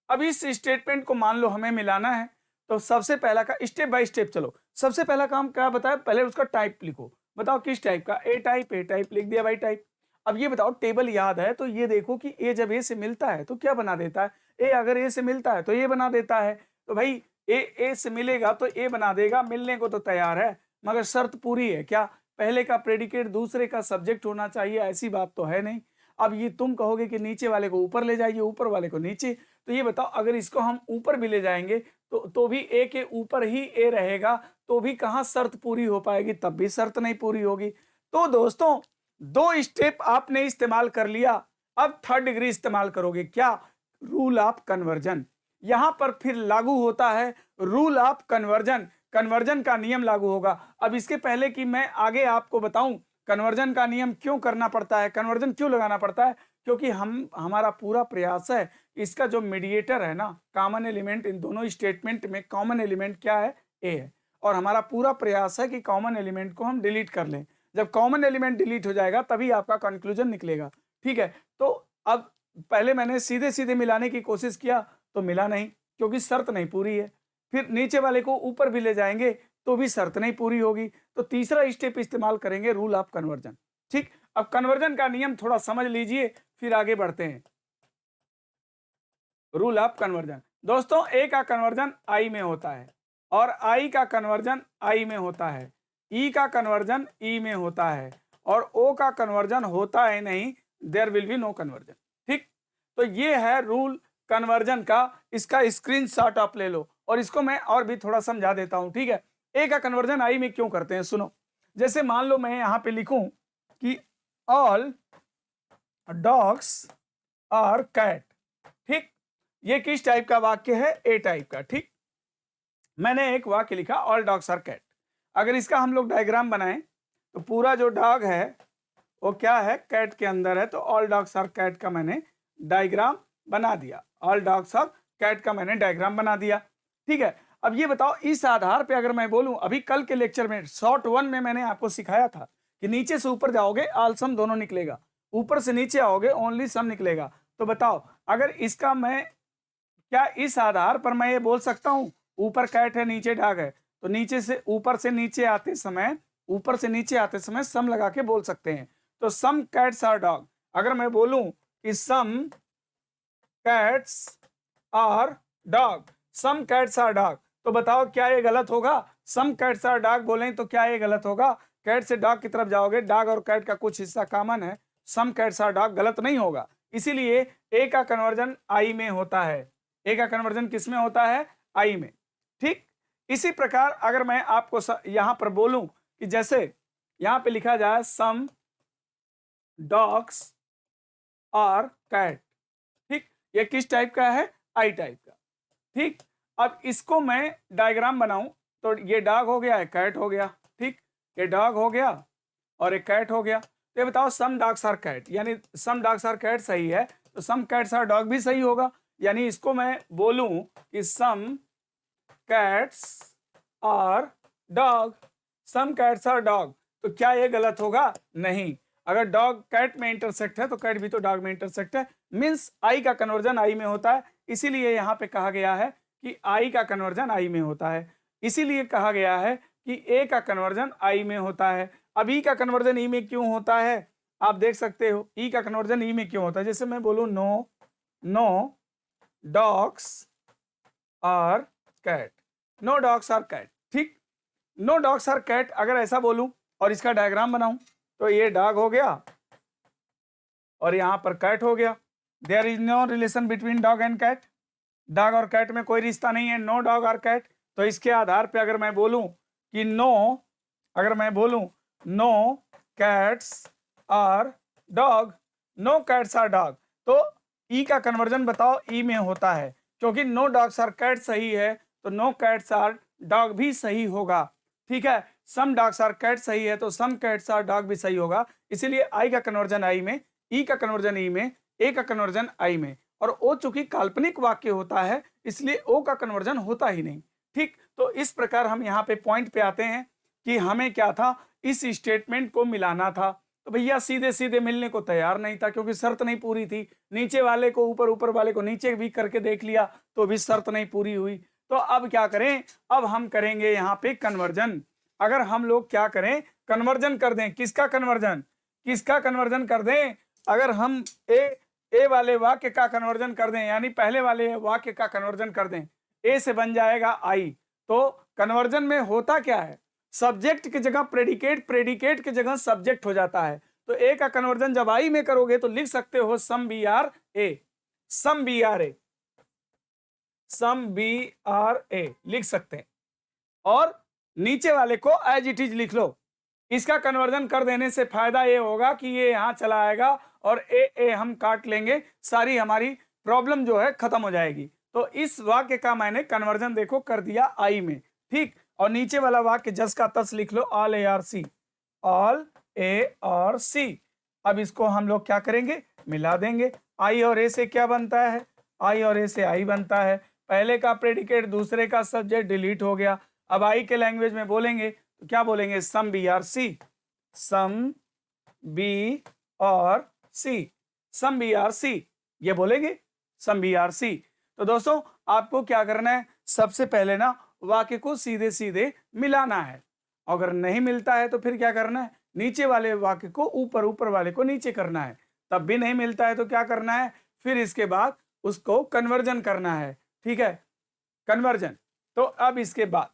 अब इस स्टेटमेंट को मान लो हमें मिलाना है, तो सबसे पहला का स्टेप बाय स्टेप चलो। सबसे पहला काम क्या बताया, पहले उसका टाइप लिखो, बताओ किस टाइप का, ए टाइप लिख दिया भाई टाइप। अब ये बताओ टेबल याद है तो ये देखो कि ए जब ए से मिलता है तो क्या बना देता है, ए अगर ए से मिलता है तो ए बना देता है, तो भाई ए से मिलेगा तो ए बना देगा, मिलने को तो तैयार है, मगर शर्त पूरी है क्या, पहले का प्रेडिकेट दूसरे का सब्जेक्ट होना चाहिए, ऐसी बात तो है नहीं। अब ये तुम कहोगे कि नीचे वाले को ऊपर ले जाइए, ऊपर वाले को नीचे, तो ये बताओ अगर इसको हम ऊपर भी ले जाएंगे तो भी ए के ऊपर ही ए रहेगा, तो भी कहाँ शर्त पूरी हो पाएगी, तब भी शर्त नहीं पूरी होगी। तो दोस्तों 2 स्टेप आपने इस्तेमाल कर लिया, अब थर्ड डिग्री इस्तेमाल करोगे, क्या, रूल ऑफ कन्वर्जन। यहां पर फिर लागू होता है रूल ऑफ कन्वर्जन, कन्वर्जन का नियम लागू होगा। अब इसके पहले कि मैं आगे आपको बताऊं कन्वर्जन का नियम क्यों करना पड़ता है, कन्वर्जन क्यों लगाना पड़ता है, क्योंकि हमारा पूरा प्रयास है इसका जो मीडिएटर है ना, कॉमन एलिमेंट इन दोनों स्टेटमेंट में कॉमन एलिमेंट क्या है, ए है, और हमारा पूरा प्रयास है कि कॉमन एलिमेंट को हम डिलीट कर लें। जब कॉमन एलिमेंट डिलीट हो जाएगा तभी आपका कंक्लूजन निकलेगा। ठीक है, तो अब पहले मैंने सीधे सीधे मिलाने की कोशिश किया तो मिला नहीं, क्योंकि शर्त नहीं पूरी है। फिर नीचे वाले को ऊपर भी ले जाएंगे तो भी शर्त नहीं पूरी होगी, तो तीसरा स्टेप इस्तेमाल करेंगे रूल ऑफ कन्वर्जन। ठीक, अब कन्वर्जन का नियम थोड़ा समझ लीजिए फिर आगे बढ़ते हैं। रूल ऑफ कन्वर्जन दोस्तों, ए का कन्वर्जन आई में होता है, और आई का कन्वर्जन आई में होता है, ई का कन्वर्जन ई में होता है, और ओ का कन्वर्जन होता है नहीं, there will be no conversion. ठीक, तो ये है रूल कन्वर्जन का, इसका स्क्रीनशॉट आप ले लो, और इसको मैं और भी थोड़ा समझा देता हूं। ठीक है, ए का कन्वर्जन आई में क्यों करते हैं सुनो, जैसे मान लो मैं यहां पे लिखूं कि ऑल डॉग्स आर कैट। ठीक, ये किस टाइप का वाक्य है, ए टाइप का। ठीक, मैंने एक वाक्य लिखा ऑल डॉग्स आर कैट, अगर इसका हम लोग डायग्राम बनाएं तो पूरा जो डॉग है वो क्या है, कैट के अंदर है, तो ऑल डॉग्स आर कैट का मैंने डायग्राम बना दिया, ऑल डॉग्स आर कैट का मैंने डायग्राम बना दिया। ठीक है, अब ये बताओ इस आधार पे अगर मैं बोलूं, अभी कल के लेक्चर में शॉर्ट 1 में मैंने आपको सिखाया था कि नीचे से ऊपर जाओगे ऑल सम दोनों निकलेगा, ऊपर से नीचे आओगे ओनली सम निकलेगा। तो बताओ अगर इसका मैं क्या इस आधार पर मैं ये बोल सकता हूं ऊपर कैट है नीचे डॉग है, तो नीचे से ऊपर से नीचे आते समय, ऊपर से नीचे आते समय सम लगा के बोल सकते हैं। तो सम कैट्स आर डॉग, अगर मैं बोलूं कि some cats are dog, some cats are dog, तो बताओ क्या ये गलत होगा, सम कैट्स आर डॉग बोलें तो क्या ये गलत होगा, कैट से डॉग की तरफ जाओगे, डॉग और कैट का कुछ हिस्सा कॉमन है, सम कैट्स आर डॉग गलत नहीं होगा, इसीलिए ए का कन्वर्जन आई में होता है, ए का कन्वर्जन किस में होता है, आई में। ठीक, इसी प्रकार अगर मैं आपको यहां पर बोलूं कि जैसे यहां पे लिखा जाए सम डॉग्स आर कैट, ठीक, ये किस टाइप का है, आई टाइप का। ठीक, अब इसको मैं डायग्राम बनाऊं तो ये डॉग हो गया, एक कैट हो गया। ठीक, ये डॉग हो गया और एक कैट हो गया, तो ये बताओ सम डॉग्स आर कैट, यानी सम डॉग्स आर कैट सही है तो सम कैट्स आर डॉग भी सही होगा, यानी इसको मैं बोलूं कि some cats are dog, some cats are dog, तो क्या ये गलत होगा, नहीं, अगर डॉग कैट में इंटरसेक्ट है तो कैट भी तो डॉग में इंटरसेक्ट है, मीन्स आई का कन्वर्जन आई में होता है, इसीलिए यहाँ पे कहा गया है कि आई का कन्वर्जन आई में होता है, इसीलिए कहा गया है कि ए का कन्वर्जन आई में होता है। अब ई का कन्वर्जन ई में क्यों होता है, आप देख सकते हो ई का कन्वर्जन ई में क्यों होता है, जैसे मैं बोलूं no dogs are cat, no dogs are cat. ठीक, नो डॉग्स आर कैट अगर ऐसा बोलूं और इसका डायग्राम बनाऊं तो ये डॉग हो गया और यहां पर कैट हो गया, there is no relation between dog and cat, dog और कैट में कोई रिश्ता नहीं है, नो डॉग आर कैट। तो इसके आधार पे अगर मैं बोलूं कि अगर मैं बोलूं no cats are dog, no cats are dog, तो ई का कन्वर्जन बताओ ई में होता है, क्योंकि नो डॉग्स आर कैट सही है तो नो कैट्स आर डॉग भी सही होगा। ठीक है, सम डॉग्स आर कैट सही है तो सम कैट्स आर डॉग भी सही होगा, इसीलिए आई का कन्वर्जन आई में, ई का कन्वर्जन ई में, ए का कन्वर्जन आई में, और ओ चूंकि काल्पनिक वाक्य होता है इसलिए ओ का कन्वर्जन होता ही नहीं। ठीक, तो इस प्रकार हम यहाँ पे पॉइंट पे आते हैं कि हमें क्या था, इस स्टेटमेंट को मिलाना था। तो भैया सीधे सीधे मिलने को तैयार नहीं था क्योंकि शर्त नहीं पूरी थी। नीचे वाले को ऊपर, ऊपर वाले को नीचे भी करके देख लिया तो भी शर्त नहीं पूरी हुई। तो अब क्या करें, अब हम करेंगे यहाँ पे कन्वर्जन। अगर हम लोग क्या करें, कन्वर्जन कर दें। किसका कन्वर्जन, किसका कन्वर्जन कर दें? अगर हम ए वाले वाक्य का कन्वर्जन कर दें, यानी पहले वाले वाक्य का कन्वर्जन कर दें, ए से बन जाएगा आई। तो कन्वर्जन में होता क्या है, सब्जेक्ट की जगह प्रेडिकेट, प्रेडिकेट की जगह सब्जेक्ट हो जाता है। तो ए का कन्वर्जन जब आई में करोगे तो लिख सकते हो some B are A, some B are A, some B are A लिख सकते हैं। और नीचे वाले को एज इट इज लिख लो। इसका कन्वर्जन कर देने से फायदा ये होगा कि ये यहां चला आएगा और ए हम काट लेंगे, सारी हमारी प्रॉब्लम जो है खत्म हो जाएगी। तो इस वाक्य का मैंने कन्वर्जन देखो कर दिया आई में। ठीक, और नीचे वाला वाक्य जस का तस लिख लो, all A are C, all A और सी। अब इसको हम लोग क्या करेंगे, मिला देंगे। आई और ए से क्या बनता है, आई और ए से आई बनता है। पहले का प्रेडिकेट दूसरे का सब्जेक्ट डिलीट हो गया। अब आई के लैंग्वेज में बोलेंगे तो क्या बोलेंगे, some B are C, some B are C, some B are C, ये बोलेंगे सम बी आर सी। तो दोस्तों आपको क्या करना है, सबसे पहले ना वाक्य को सीधे सीधे मिलाना है। अगर नहीं मिलता है तो फिर क्या करना है, नीचे वाले वाक्य को ऊपर, ऊपर वाले को नीचे करना है। तब भी नहीं मिलता है तो क्या करना है, फिर इसके बाद उसको कन्वर्जन करना है। ठीक है, कन्वर्जन। तो अब इसके बाद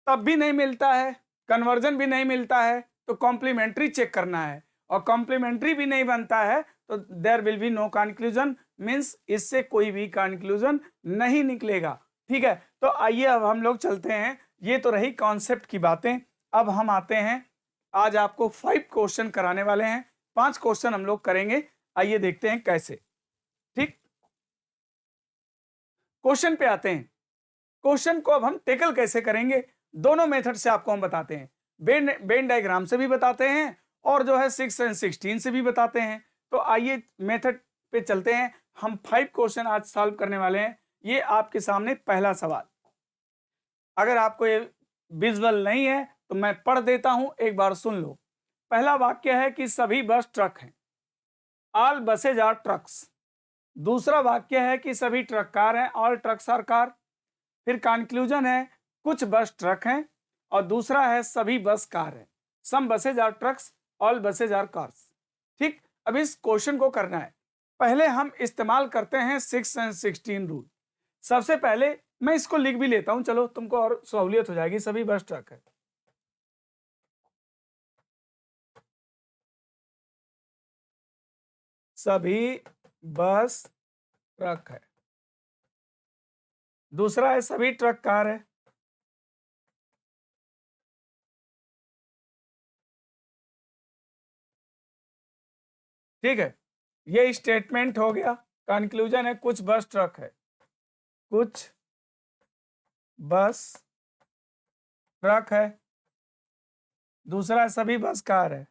तब भी नहीं मिलता है, कन्वर्जन भी नहीं मिलता है तो कॉम्प्लीमेंट्री चेक करना है। और कॉम्प्लीमेंट्री भी नहीं बनता है तो there will be no conclusion, means इससे कोई भी कंक्लूजन नहीं निकलेगा। ठीक है, तो आइए अब हम लोग चलते हैं। ये तो रही कॉन्सेप्ट की बातें। अब हम आते हैं, आज आपको 5 क्वेश्चन कराने वाले हैं। 5 क्वेश्चन हम लोग करेंगे, आइए देखते हैं कैसे। ठीक, क्वेश्चन पे आते हैं। क्वेश्चन को अब हम टेकल कैसे करेंगे, दोनों मेथड से आपको हम बताते हैं। वेन डायग्राम से भी बताते हैं और जो है 6 और 16 से भी बताते हैं। तो आइए मेथड पे चलते हैं। हम 5 क्वेश्चन आज सॉल्व करने वाले हैं। ये आपके सामने पहला सवाल, अगर आपको ये विजुअल नहीं है तो मैं पढ़ देता हूं, एक बार सुन लो। पहला वाक्य है कि सभी बस ट्रक हैं, ऑल बसेज आर ट्रक्स। दूसरा वाक्य है कि सभी ट्रक कार हैं, ऑल ट्रक्स आर कार। फिर कंक्लूजन है कुछ बस ट्रक हैं, और दूसरा है सभी बस कार हैं, some buses are trucks, all buses are cars. ठीक, अब इस क्वेश्चन को करना है। पहले हम इस्तेमाल करते हैं 6 और 16 रूल। सबसे पहले मैं इसको लिख भी लेता हूं, चलो तुमको और सहूलियत हो जाएगी। सभी बस ट्रक है, सभी बस ट्रक है। दूसरा है सभी ट्रक कार है। ठीक है, ये स्टेटमेंट हो गया। कंक्लूजन है कुछ बस ट्रक है, कुछ बस ट्रक है। दूसरा है सभी बस कार है।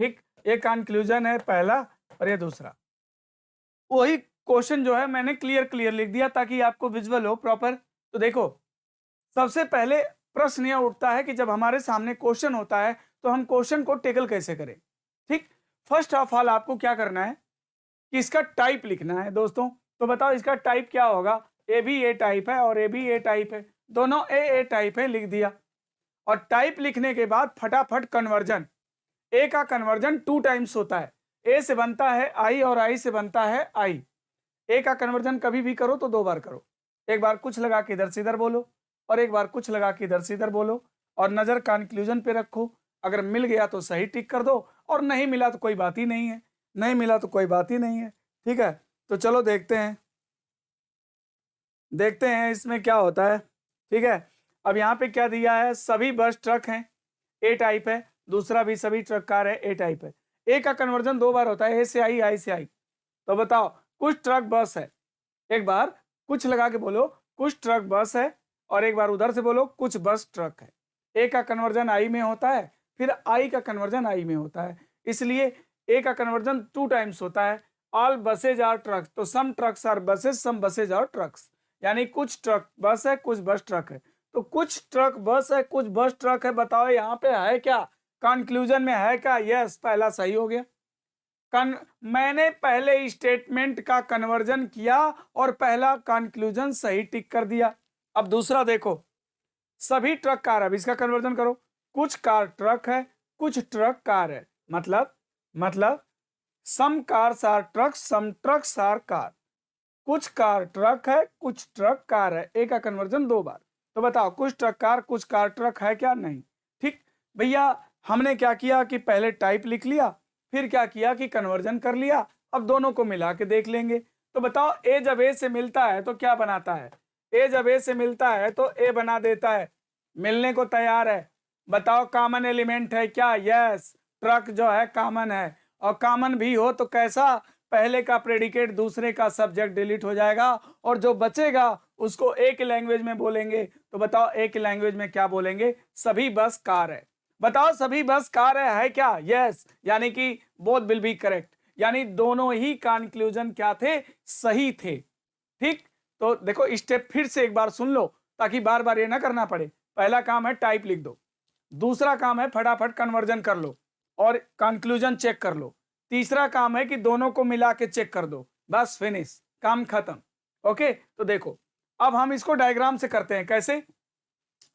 ठीक, ये कंक्लूजन है पहला और ये दूसरा। वही क्वेश्चन जो है मैंने क्लियर लिख दिया ताकि आपको विजुअल हो प्रॉपर। तो देखो, सबसे पहले प्रश्न यह उठता है कि जब हमारे सामने क्वेश्चन होता है तो हम क्वेश्चन को टेकल कैसे करें। ठीक, फर्स्ट ऑफ ऑल आपको क्या करना है कि इसका टाइप लिखना है दोस्तों। तो बताओ इसका टाइप क्या होगा, ए भी ए टाइप है और ए भी ए टाइप है, दोनों ए टाइप है, लिख दिया। और टाइप लिखने के बाद फटाफट कन्वर्जन। ए का कन्वर्जन 2 टाइम्स होता है, ए से बनता है आई और आई से बनता है आई। ए का कन्वर्जन कभी भी करो तो 2 बार करो, एक बार कुछ लगा के इधर से इधर बोलो और एक बार कुछ लगा के इधर से इधर बोलो, और नजर कंक्लूजन पे रखो। अगर मिल गया तो सही टिक कर दो, और नहीं मिला तो कोई बात ही नहीं है, नहीं मिला तो कोई बात ही नहीं है। ठीक है, तो चलो देखते हैं, देखते हैं इसमें क्या होता है। ठीक है, अब यहाँ पे क्या दिया है, सभी बस ट्रक हैं, ए टाइप है। दूसरा भी सभी ट्रक कार है, ए टाइप है। ए का कन्वर्जन 2 बार होता है, ए से आई से आई। तो बताओ कुछ ट्रक बस है, एक बार कुछ लगा के बोलो कुछ ट्रक बस है, और एक बार उधर से बोलो कुछ बस ट्रक है। ए का कन्वर्जन आई में होता है, फिर आई का कन्वर्जन आई में होता है, इसलिए ए का कन्वर्जन 2 टाइम्स होता है। ऑल बसेज आर ट्रक्स, तो some trucks are buses, some buses are trucks, यानी कुछ ट्रक बस है, कुछ बस ट्रक है। तो कुछ ट्रक बस है, कुछ बस ट्रक है, बताओ यहाँ पे है क्या, कंक्लूजन में है क्या? यस, पहला सही हो गया। मैंने पहले स्टेटमेंट का कन्वर्जन किया और पहला कंक्लूजन सही टिक कर दिया। अब दूसरा देखो, सभी ट्रक कार, अब इसका कन्वर्जन करो। कुछ कार ट्रक है, कुछ ट्रक कार है, मतलब some cars are truck, some trucks are car. कुछ कार ट्रक है, कुछ ट्रक कार है, ए का कन्वर्जन 2 बार। तो बताओ कुछ ट्रक कार, कुछ कार ट्रक है क्या? नहीं। ठीक भैया, हमने क्या किया कि पहले टाइप लिख लिया, फिर क्या किया कि कन्वर्जन कर लिया। अब दोनों को मिला के देख लेंगे। तो बताओ ए जब ए से मिलता है तो क्या बनाता है? ए जब ए से मिलता है तो ए बना देता है, मिलने को तैयार है। बताओ कॉमन एलिमेंट है क्या? यस, ट्रक जो है कॉमन है, और कॉमन भी हो तो कैसा, पहले का प्रेडिकेट दूसरे का सब्जेक्ट डिलीट हो जाएगा, और जो बचेगा उसको एक लैंग्वेज में बोलेंगे। तो बताओ एक लैंग्वेज में क्या बोलेंगे? सभी बस कार है। बताओ सभी बस कार है क्या? यस, यानी कि बोथ विल बी करेक्ट, यानी दोनों ही कंक्लूजन क्या थे? सही थे। ठीक, तो देखो स्टेप फिर से एक बार सुन लो ताकि बार बार ये ना करना पड़े। पहला काम है टाइप लिख दो, दूसरा काम है फटाफट कन्वर्जन कर लो और कंक्लूजन चेक कर लो, तीसरा काम है कि दोनों को मिला के चेक कर दो, बस फिनिश, काम खत्म। ओके, तो देखो अब हम इसको डायग्राम से करते हैं। कैसे?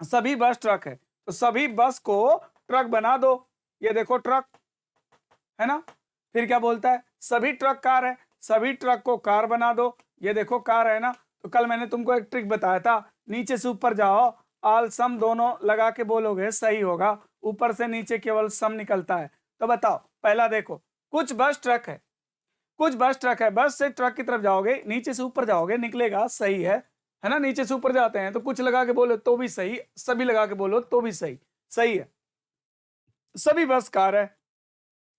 सभी बस ट्रक है तो सभी बस को ट्रक बना दो, ये देखो ट्रक है ना। फिर क्या बोलता है? सभी ट्रक कार है, सभी ट्रक को कार बना दो, ये देखो कार है ना। तो कल मैंने तुमको एक ट्रिक बताया था, नीचे से ऊपर जाओ, ऑल सम दोनों लगा के बोलोगे सही होगा, ऊपर से नीचे केवल सम निकलता है। तो बताओ पहला देखो, कुछ बस ट्रक है, कुछ बस ट्रक है, बस से ट्रक की तरफ जाओगे, नीचे से ऊपर जाओगे, निकलेगा सही है ना। नीचे से ऊपर जाते हैं तो कुछ लगा के बोलो तो भी सही, सभी लगा के बोलो तो भी सही, सही है। सभी बस कार है,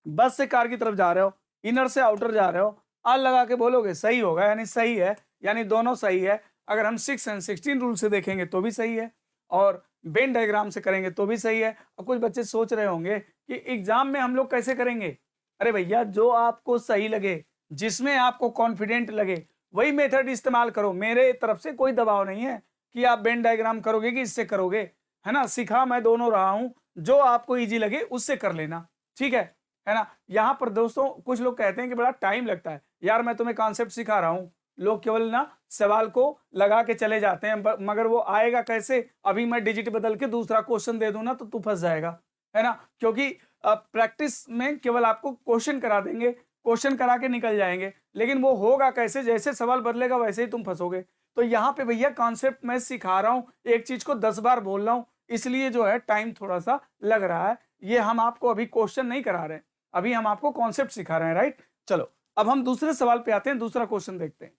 बस से कार की तरफ जा रहे हो, इनर से आउटर जा रहे हो, आल लगा के बोलोगे सही होगा, यानी सही है, यानी दोनों सही है। अगर हम 6 एंड 16 रूल से देखेंगे तो भी सही है, और वेन डायग्राम से करेंगे तो भी सही है। अब कुछ बच्चे सोच रहे होंगे कि एग्जाम में हम लोग कैसे करेंगे? अरे भैया, जो आपको सही लगे, जिसमें आपको कॉन्फिडेंट लगे, वही मेथड इस्तेमाल करो। मेरे तरफ से कोई दबाव नहीं है कि आप वेन डायग्राम करोगे कि इससे करोगे, है ना। सिखा मैं दोनों रहा हूं, जो आपको ईजी लगे उससे कर लेना, ठीक है ना। यहाँ पर दोस्तों कुछ लोग कहते हैं कि बड़ा टाइम लगता है। यार मैं तुम्हें कॉन्सेप्ट सिखा रहा हूँ, लोग केवल ना सवाल को लगा के चले जाते हैं, मगर वो आएगा कैसे? अभी मैं डिजिट बदल के दूसरा क्वेश्चन दे दूं ना तो तू फंस जाएगा, है ना। क्योंकि प्रैक्टिस में केवल आपको क्वेश्चन करा देंगे, क्वेश्चन करा के निकल जाएंगे, लेकिन वो होगा कैसे? जैसे सवाल बदलेगा वैसे ही तुम फंसोगे। तो यहाँ पे भैया कॉन्सेप्ट मैं सिखा रहा हूँ, एक चीज को 10 बार बोल रहा हूँ, इसलिए जो है टाइम थोड़ा सा लग रहा है। ये हम आपको अभी क्वेश्चन नहीं करा रहे हैं, अभी हम आपको कॉन्सेप्ट सिखा रहे हैं, राइट। चलो अब हम दूसरे सवाल पे आते हैं, दूसरा क्वेश्चन देखते हैं।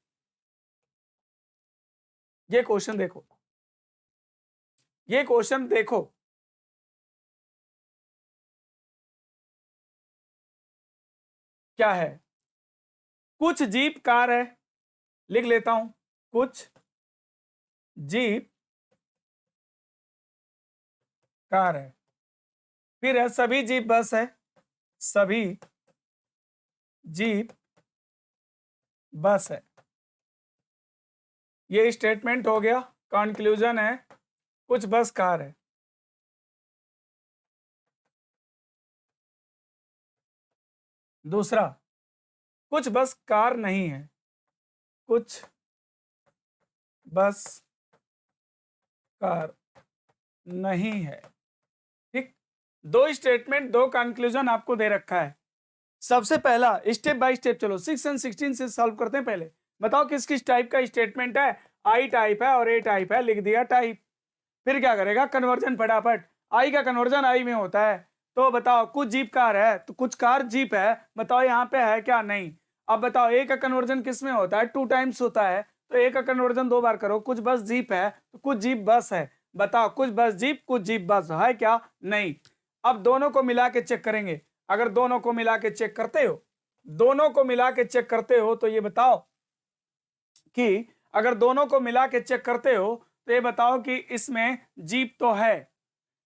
ये क्वेश्चन देखो, ये क्वेश्चन देखो, क्या है? कुछ जीप कार है, लिख लेता हूं, कुछ जीप कार है, फिर है सभी जीप बस है, सभी जीप बस है। ये स्टेटमेंट हो गया। कंक्लूजन है कुछ बस कार है। दूसरा, कुछ बस कार नहीं है, कुछ बस कार नहीं है। ठीक, दो स्टेटमेंट, दो कंक्लूजन आपको दे रखा है। सबसे पहला स्टेप बाय स्टेप चलो, 6 एंड 16 से सॉल्व करते हैं। पहले बताओ किस किस टाइप का स्टेटमेंट है? आई टाइप है और ए टाइप है, लिख दिया टाइप। फिर क्या करेगा? कन्वर्जन फटाफट। आई का कन्वर्जन आई में होता है। तो बताओ कुछ जीप कार है, तो कुछ कार जीप है, बताओ यहाँ पे है क्या? नहीं। अब बताओ ए का कन्वर्जन किस में होता है? 2 टाइम्स होता है, तो ए का कन्वर्जन 2 बार करो। कुछ बस जीप है तो कुछ जीप बस है, बताओ कुछ बस जीप कुछ जीप बस है क्या? नहीं। अब दोनों को मिला के चेक करेंगे। अगर दोनों को मिला के चेक करते हो, दोनों को मिला के चेक करते हो तो ये बताओ कि अगर दोनों को मिला के चेक करते हो तो ये बताओ कि इसमें जीप तो है,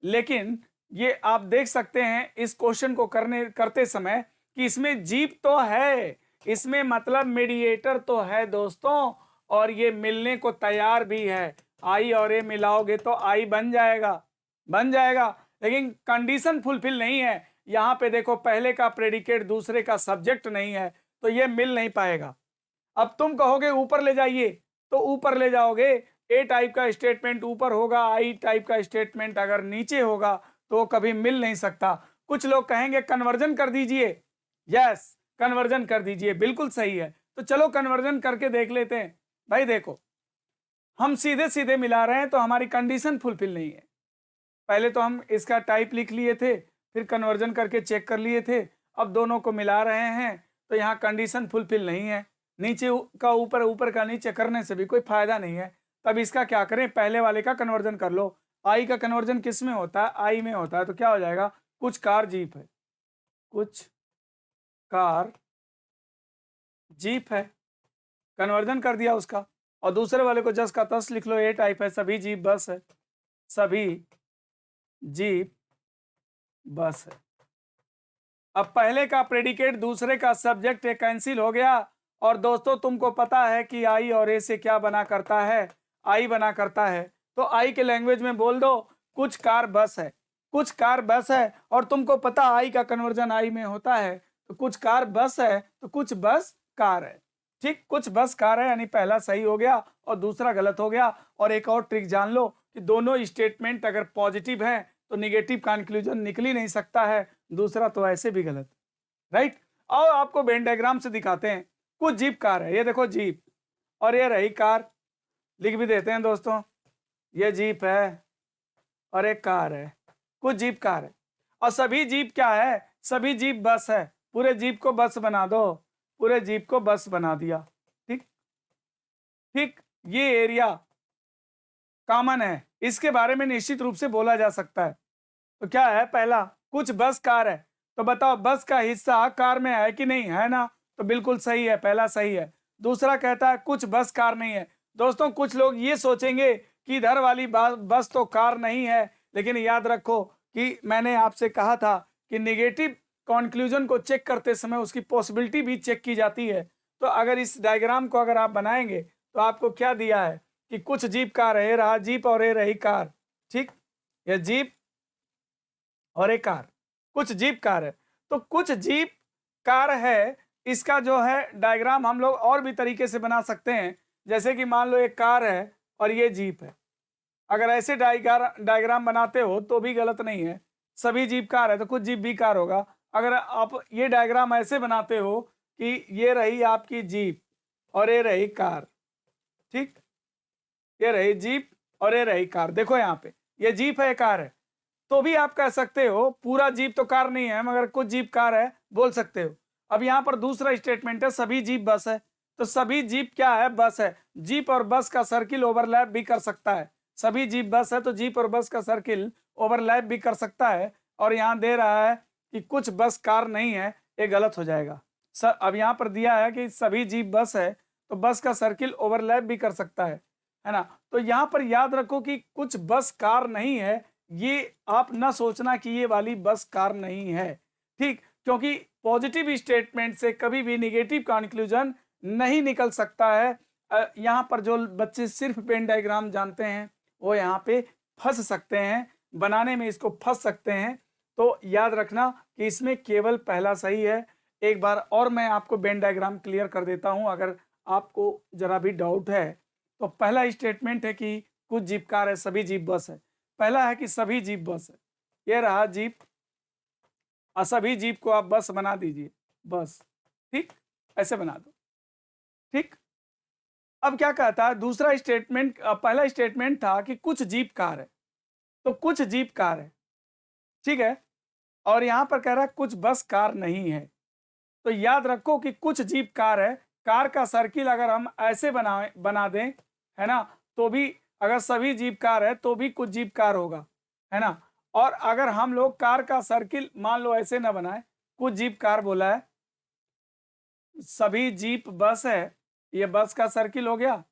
लेकिन ये आप देख सकते हैं इस क्वेश्चन को करते समय कि इसमें जीप तो है, इसमें मतलब मीडिएटर तो है दोस्तों, और ये मिलने को तैयार भी है। आई और ए मिलाओगे तो आई बन जाएगा, बन जाएगा, लेकिन कंडीशन फुलफिल नहीं है। यहाँ पे देखो पहले का प्रेडिकेट दूसरे का सब्जेक्ट नहीं है, तो ये मिल नहीं पाएगा। अब तुम कहोगे ऊपर ले जाइए, तो ऊपर ले जाओगे, ए टाइप का स्टेटमेंट ऊपर होगा, आई टाइप का स्टेटमेंट अगर नीचे होगा तो वो कभी मिल नहीं सकता। कुछ लोग कहेंगे कन्वर्जन कर दीजिए, यस कन्वर्जन कर दीजिए, बिल्कुल सही है। तो चलो कन्वर्जन करके देख लेते हैं। भाई देखो हम सीधे सीधे मिला रहे हैं तो हमारी कंडीशन फुलफिल नहीं है। पहले तो हम इसका टाइप लिख लिए थे, फिर कन्वर्जन करके चेक कर लिए थे, अब दोनों को मिला रहे हैं तो यहाँ कंडीशन फुलफिल नहीं है। नीचे का ऊपर, ऊपर का नीचे करने से भी कोई फायदा नहीं है। तब इसका क्या करें, पहले वाले का कन्वर्जन कर लो। आई का कन्वर्जन किस में होता है, आई में होता है, तो क्या हो जाएगा, कुछ कार जीप है, कुछ कार जीप है, कन्वर्जन कर दिया उसका। और दूसरे वाले को जस का तस लिख लो, ए टाइप है, सभी जीप बस है, सभी जीप बस है। अब पहले का प्रेडिकेट दूसरे का सब्जेक्ट है, कैंसिल हो गया। और दोस्तों तुमको पता है कि आई और ए से क्या बना करता है, आई बना करता है। तो आई के लैंग्वेज में बोल दो कुछ कार बस है, कुछ कार बस है। और तुमको पता आई का कन्वर्जन आई में होता है, तो कुछ कार बस है तो कुछ बस कार है। ठीक, कुछ बस कार है, यानी पहला सही हो गया और दूसरा गलत हो गया। और एक और ट्रिक जान लो कि दोनों स्टेटमेंट अगर पॉजिटिव है तो निगेटिव कंक्लूजन निकल ही नहीं सकता है, दूसरा तो ऐसे भी गलत, राइट। और आपको वेन डायग्राम से दिखाते हैं। कुछ जीप कार है, ये देखो जीप, और ये रही कार, लिख भी देते हैं दोस्तों, ये जीप है और एक कार है, कुछ जीप कार है। और सभी जीप क्या है, सभी जीप बस है, पूरे जीप को बस बना दो, पूरे जीप को बस बना दिया। ठीक ठीक, ये एरिया कॉमन है, इसके बारे में निश्चित रूप से बोला जा सकता है। तो क्या है, पहला कुछ बस कार है, तो बताओ बस का हिस्सा कार में है कि नहीं है ना, तो बिल्कुल सही है, पहला सही है। दूसरा कहता है कुछ बस कार नहीं है। दोस्तों कुछ लोग ये सोचेंगे कि इधर वाली बस तो कार नहीं है, लेकिन याद रखो कि मैंने आपसे कहा था कि निगेटिव कंक्लूजन को चेक करते समय उसकी पॉसिबिलिटी भी चेक की जाती है। तो अगर इस डायग्राम को अगर आप बनाएंगे तो आपको क्या दिया है कि कुछ जीप कार है, रहा जीप और ये रही कार। ठीक, यह जीप और एक कार, कुछ जीप कार है। तो कुछ जीप कार है, इसका जो है डायग्राम हम लोग और भी तरीके से बना सकते हैं। जैसे कि मान लो एक कार है और ये जीप है, अगर ऐसे डायग्राम बनाते हो तो भी गलत नहीं है। सभी जीप कार है तो कुछ जीप भी कार होगा। अगर आप ये डायग्राम ऐसे बनाते हो कि ये रही आपकी जीप और ये रही कार, ठीक, ये रही जीप और ये रही कार, देखो यहाँ पे ये जीप है, कार है, तो भी आप कह सकते हो पूरा जीप तो कार नहीं है मगर कुछ जीप कार है, बोल सकते हो। अब यहाँ पर दूसरा स्टेटमेंट है सभी जीप बस है, तो सभी जीप क्या है, बस है। जीप और बस का सर्किल ओवरलैप भी कर सकता है, सभी जीप बस है तो जीप और बस का सर्किल ओवरलैप भी कर सकता है। और यहाँ दे रहा है कि कुछ बस कार नहीं है, ये गलत हो जाएगा। अब यहाँ पर दिया है कि सभी जीप बस है, तो बस का सर्किल ओवरलैप भी कर सकता है ना। तो यहाँ पर याद रखो कि कुछ बस कार नहीं है, ये आप ना सोचना कि ये वाली बस कार नहीं है, ठीक, क्योंकि पॉजिटिव स्टेटमेंट से कभी भी निगेटिव कंक्लूजन नहीं निकल सकता है। यहाँ पर जो बच्चे सिर्फ पेन डायग्राम जानते हैं वो यहाँ पे फंस सकते हैं, बनाने में इसको फंस सकते हैं। तो याद रखना कि इसमें केवल पहला सही है। एक बार और मैं आपको वेन डायग्राम क्लियर कर देता हूँ अगर आपको जरा भी डाउट है। तो पहला स्टेटमेंट है कि कुछ जीप कार है, सभी जीप बस है। पहला है कि सभी जीप बस है, ये रहा जीप और सभी जीप को आप बस बना दीजिए, बस, ठीक, ऐसे बना दो, ठीक। अब क्या कहता है दूसरा स्टेटमेंट, पहला स्टेटमेंट था कि कुछ जीप कार है, तो कुछ जीप कार है, ठीक है। और यहां पर कह रहा है कुछ बस कार नहीं है। तो याद रखो कि कुछ जीप कार है, कार का सर्किल अगर हम ऐसे बना दें, है ना, तो भी अगर सभी जीप कार है तो भी कुछ जीप कार होगा, है ना। और अगर हम लोग कार का सर्किल मान लो ऐसे ना बनाए, कुछ जीप कार बोला है, सभी जीप बस है, ये बस का सर्किल हो गया,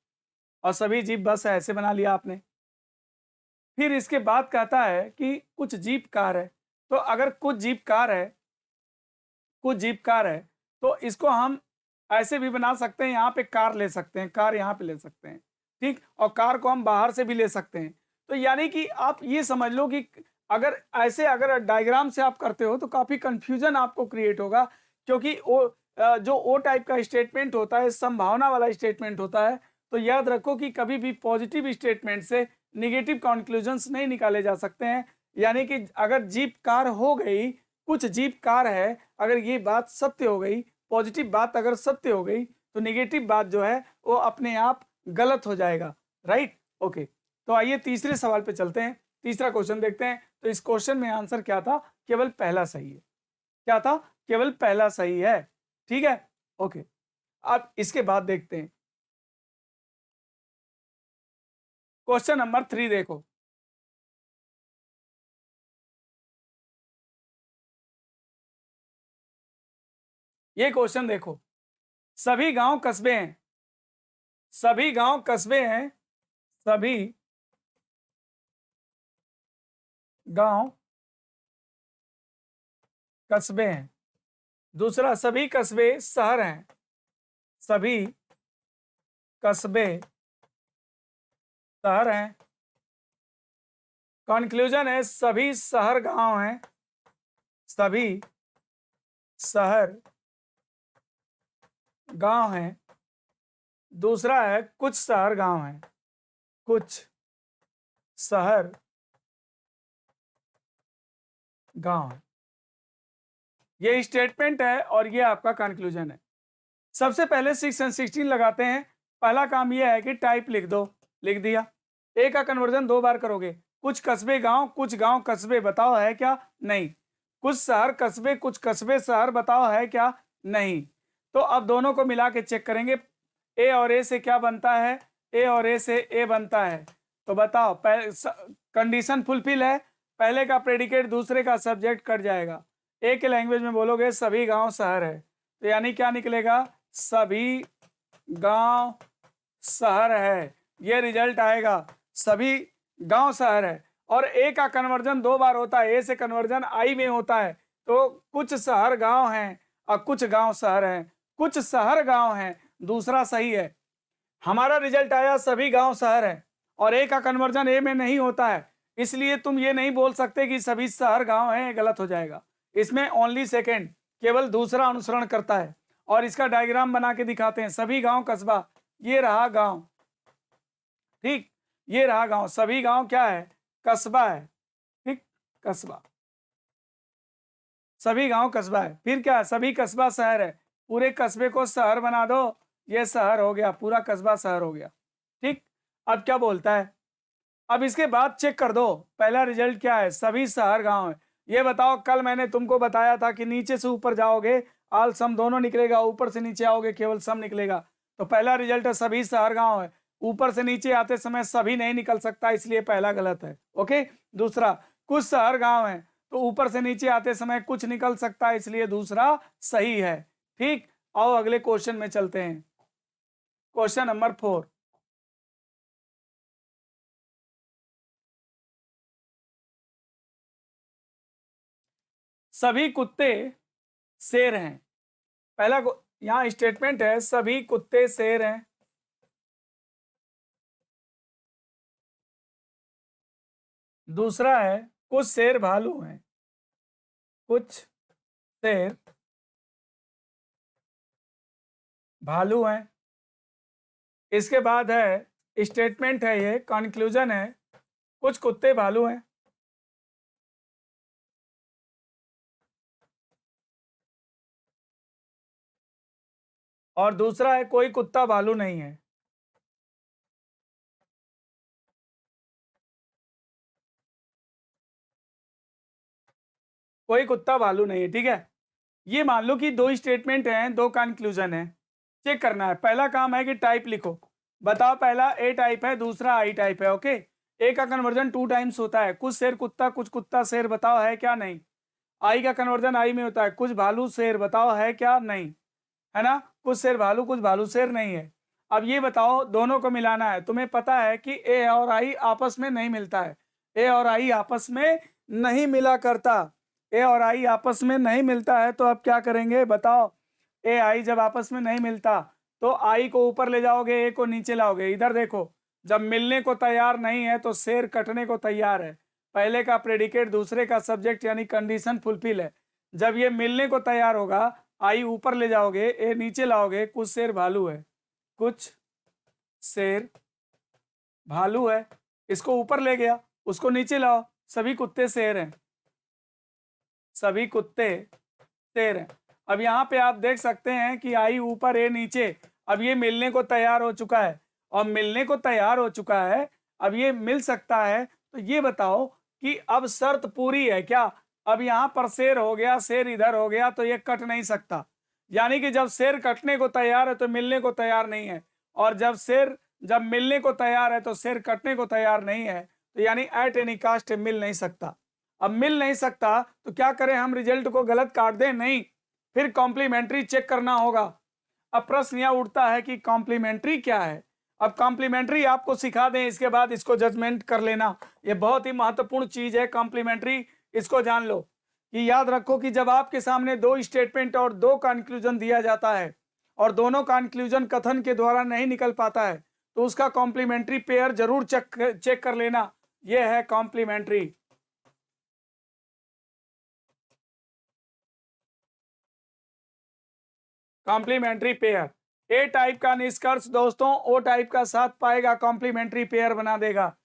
और सभी जीप बस है ऐसे बना लिया आपने, फिर इसके बाद कहता है कि कुछ जीप कार है। तो अगर कुछ जीप कार है, कुछ जीप कार है, तो इसको हम ऐसे भी बना सकते हैं, यहाँ पे कार ले सकते हैं, कार यहाँ पे ले सकते हैं, ठीक। और कार को हम बाहर से भी ले सकते हैं। तो यानी कि आप ये समझ लो कि अगर ऐसे अगर डायग्राम से आप करते हो तो काफ़ी कन्फ्यूजन आपको क्रिएट होगा, क्योंकि जो ओ टाइप का स्टेटमेंट होता है, संभावना वाला स्टेटमेंट होता है। तो याद रखो कि कभी भी पॉजिटिव स्टेटमेंट से निगेटिव कंक्लूजन्स नहीं निकाले जा सकते हैं। यानी कि अगर जीप कार हो गई, कुछ जीप कार है, अगर ये बात सत्य हो गई, पॉजिटिव बात अगर सत्य हो गई, तो निगेटिव बात जो है वो अपने आप गलत हो जाएगा, राइट। ओके, तो आइए तीसरे सवाल पे चलते हैं, तीसरा क्वेश्चन देखते हैं। तो इस क्वेश्चन में आंसर क्या था? केवल पहला सही है। क्या था? केवल पहला सही है, ठीक है। ओके, अब इसके बाद देखते हैं क्वेश्चन नंबर 3। देखो, ये क्वेश्चन देखो, सभी गांव कस्बे हैं, सभी गांव कस्बे हैं, सभी गांव कस्बे हैं। दूसरा, सभी कस्बे शहर हैं, सभी कस्बे शहर हैं। कंक्लूजन है सभी शहर गांव हैं, सभी शहर गांव हैं। दूसरा है कुछ शहर गांव हैं, कुछ शहर गांव हैं। ये स्टेटमेंट है और ये आपका कंक्लूजन है। सबसे पहले 6 और 16 लगाते हैं। पहला काम यह है कि टाइप लिख दो, लिख दिया। ए का कन्वर्जन 2 बार करोगे, कुछ कस्बे गांव, कुछ गांव कस्बे, बताओ है क्या? नहीं। कुछ शहर कस्बे, कुछ कस्बे शहर, बताओ है क्या? नहीं। तो अब दोनों को मिला के चेक करेंगे, ए और ए से क्या बनता है? ए और ए से ए बनता है। तो बताओ, कंडीशन फुलफिल है, पहले का प्रेडिकेट दूसरे का सब्जेक्ट कट जाएगा। ए के लैंग्वेज में बोलोगे सभी गांव शहर है, तो यानी क्या निकलेगा? सभी गांव शहर है, ये रिजल्ट आएगा। सभी गांव शहर है। और ए का कन्वर्जन 2 बार होता है, ए से कन्वर्जन आई में होता है। तो कुछ शहर गांव हैं और कुछ गांव शहर हैं, कुछ शहर गांव हैं, दूसरा सही है। हमारा रिजल्ट आया सभी गांव शहर है, और ए का कन्वर्जन ए में नहीं होता है, इसलिए तुम ये नहीं बोल सकते कि सभी शहर गांव हैं, गलत हो जाएगा। इसमें ओनली सेकेंड, केवल दूसरा अनुसरण करता है। और इसका डायग्राम बना के दिखाते हैं। सभी गांव कस्बा, ये रहा गांव, ठीक, ये रहा गांव। सभी गांव क्या है? कस्बा है, ठीक, कस्बा। सभी गांव कस्बा है। फिर क्या है? सभी कस्बा शहर है, पूरे कस्बे को शहर बना दो, ये शहर हो गया, पूरा कस्बा शहर हो गया, ठीक। अब क्या बोलता है? अब इसके बाद चेक कर दो, पहला रिजल्ट क्या है? सभी शहर गांव है। ये बताओ, कल मैंने तुमको बताया था कि नीचे से ऊपर जाओगे आल सम दोनों निकलेगा, ऊपर से नीचे आओगे केवल सम निकलेगा। तो पहला रिजल्ट है सभी शहर गांव है, ऊपर से नीचे आते समय सभी नहीं निकल सकता, इसलिए पहला गलत है। ओके। दूसरा, कुछ शहर गांव है, तो ऊपर से नीचे आते समय कुछ निकल सकता है, इसलिए दूसरा सही है, ठीक। आओ अगले क्वेश्चन में चलते हैं। Question number 4। सभी कुत्ते शेर हैं। पहला यहां स्टेटमेंट है सभी कुत्ते शेर हैं। दूसरा है कुछ शेर भालू हैं, कुछ शेर भालू हैं। इसके बाद है स्टेटमेंट है, ये कंक्लूजन है कुछ कुत्ते भालू हैं। और दूसरा है कोई कुत्ता भालू नहीं है। कोई कुत्ता भालू नहीं है, ठीक है। ये मान लो कि 2 स्टेटमेंट हैं, 2 कंक्लूजन है। चेक करना है, पहला काम है कि टाइप लिखो। बताओ, पहला ए टाइप है, दूसरा आई टाइप है। ओके। ए का कन्वर्जन 2 टाइम्स होता है, कुछ शेर कुत्ता, कुछ कुत्ता शेर, बताओ है क्या? नहीं। आई का कन्वर्जन आई में होता है, कुछ भालू शेर, बताओ है क्या? नहीं, है ना। कुछ शेर भालू, कुछ भालू शेर नहीं है। अब ये बताओ, दोनों को मिलाना है। तुम्हें पता है कि ए और आई आपस में नहीं मिलता है, ए और आई आपस में नहीं मिला करता, ए और आई आपस में नहीं मिलता है, तो अब क्या करेंगे बताओ। ए आई जब आपस में नहीं मिलता तो आई को ऊपर ले जाओगे, ए को नीचे लाओगे। इधर देखो, जब मिलने को तैयार नहीं है तो शेर कटने को तैयार है। पहले का प्रेडिकेट दूसरे का सब्जेक्ट यानी कंडीशन फुलफिल है। जब ये मिलने को तैयार होगा, आई ऊपर ले जाओगे, ए नीचे लाओगे, कुछ शेर भालू है, कुछ शेर भालू है। इसको ऊपर ले गया, उसको नीचे लाओ, सभी कुत्ते शेर हैं, सभी कुत्ते शेर हैं। अब यहाँ पे आप देख सकते हैं कि आई ऊपर ए नीचे, अब ये मिलने को तैयार हो चुका है, और मिलने को तैयार हो चुका है, अब ये मिल सकता है। तो ये बताओ कि अब शर्त पूरी है क्या। अब यहाँ पर शेर हो गया, शेर इधर हो गया, तो ये कट नहीं सकता। यानी कि जब शेर कटने को तैयार है तो मिलने को तैयार नहीं है, और जब मिलने को तैयार है तो शेर कटने को तैयार नहीं है, तो यानी एट एनी कास्ट मिल नहीं सकता। अब मिल नहीं सकता तो क्या करें हम, रिजल्ट को गलत काट दें? नहीं, फिर कॉम्प्लीमेंट्री चेक करना होगा। अब प्रश्न यह उठता है कि कॉम्प्लीमेंट्री क्या है। अब कॉम्प्लीमेंट्री आपको सिखा दें, इसके बाद इसको जजमेंट कर लेना। ये बहुत ही महत्वपूर्ण चीज है कॉम्प्लीमेंट्री, इसको जान लो। कि याद रखो कि जब आपके सामने दो स्टेटमेंट और दो कंक्लूजन दिया जाता है, और दोनों कंक्लूजन कथन के द्वारा नहीं निकल पाता है, तो उसका कॉम्प्लीमेंट्री पेयर जरूर चेक कर लेना। यह है कॉम्प्लीमेंट्री। कॉम्प्लीमेंट्री पेयर, ए टाइप का निष्कर्ष दोस्तों ओ टाइप का साथ पाएगा, कॉम्प्लीमेंट्री पेयर बना देगा।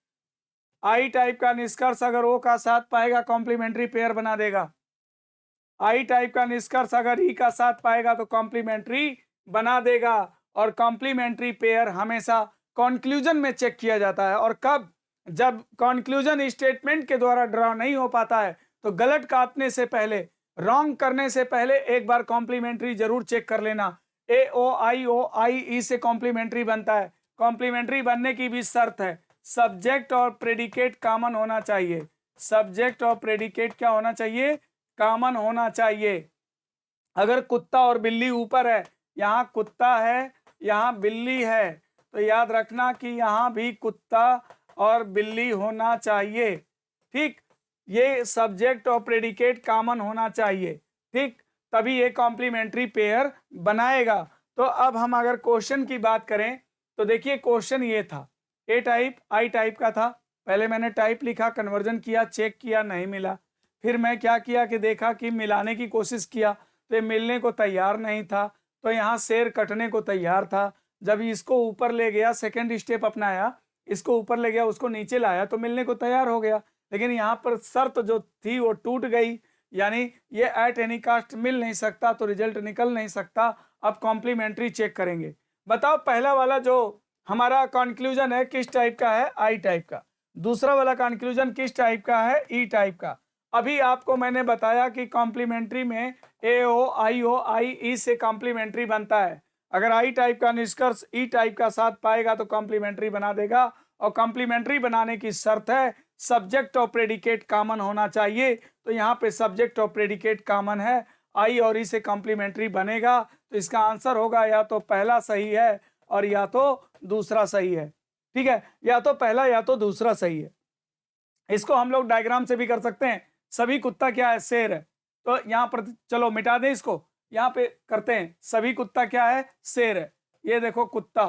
आई टाइप का निष्कर्ष अगर ओ का साथ पाएगा, कॉम्प्लीमेंट्री पेयर बना देगा। आई टाइप का निष्कर्ष अगर ई का साथ पाएगा तो कॉम्प्लीमेंट्री बना देगा। और कॉम्प्लीमेंट्री पेयर हमेशा कंक्लूजन में चेक किया जाता है। और कब? जब कंक्लूजन स्टेटमेंट के द्वारा ड्रा नहीं हो पाता है, तो गलत काटने से पहले, रॉन्ग करने से पहले एक बार कॉम्प्लीमेंट्री जरूर चेक कर लेना। ए ओ आई ई से कॉम्प्लीमेंट्री बनता है। कॉम्प्लीमेंट्री बनने की भी शर्त है, सब्जेक्ट और प्रेडिकेट कॉमन होना चाहिए। सब्जेक्ट और प्रेडिकेट क्या होना चाहिए? कॉमन होना चाहिए। अगर कुत्ता और बिल्ली ऊपर है, यहाँ कुत्ता है, यहाँ बिल्ली है, तो याद रखना कि यहाँ भी कुत्ता और बिल्ली होना चाहिए। ठीक, ये सब्जेक्ट और प्रेडिकेट कॉमन होना चाहिए। ठीक, तभी ये कॉम्प्लीमेंट्री पेयर बनाएगा। तो अब हम अगर क्वेश्चन की बात करें तो देखिए क्वेश्चन ये था, ए टाइप आई टाइप का था। पहले मैंने टाइप लिखा, कन्वर्जन किया, चेक किया, नहीं मिला। फिर मैं क्या किया कि देखा कि मिलाने की कोशिश किया, तो ये मिलने को तैयार नहीं था, तो यहाँ शेर कटने को तैयार था। जब इसको ऊपर ले गया, सेकंड स्टेप अपनाया, इसको ऊपर ले गया, उसको नीचे लाया, तो मिलने को तैयार हो गया। लेकिन यहाँ पर शर्त जो थी वो टूट गई, यानी ये एट एनी कास्ट मिल नहीं सकता, तो रिजल्ट निकल नहीं सकता। अब कॉम्प्लीमेंट्री चेक करेंगे। बताओ पहला वाला जो हमारा कंक्लूजन है किस टाइप का है? आई टाइप का। दूसरा वाला कंक्लूजन किस टाइप का है? ई टाइप का। अभी आपको मैंने बताया कि कॉम्प्लीमेंट्री में ए ओ आई ई से कॉम्प्लीमेंट्री बनता है। अगर आई टाइप का निष्कर्ष ई टाइप का साथ पाएगा तो कॉम्प्लीमेंट्री बना देगा। और कॉम्प्लीमेंट्री बनाने की शर्त है सब्जेक्ट और प्रेडिकेट कॉमन होना चाहिए। तो यहाँ पे सब्जेक्ट और प्रेडिकेट कॉमन है, आई और ई से कॉम्प्लीमेंट्री बनेगा। तो इसका आंसर होगा या तो पहला सही है और या तो दूसरा सही है। ठीक है, या तो पहला या तो दूसरा सही है। इसको हम लोग डायग्राम से भी कर सकते हैं। सभी कुत्ता क्या है? शेर है। तो यहाँ पर चलो मिटा दें इसको, यहाँ पे करते हैं। सभी कुत्ता क्या है? शेर है। ये देखो कुत्ता,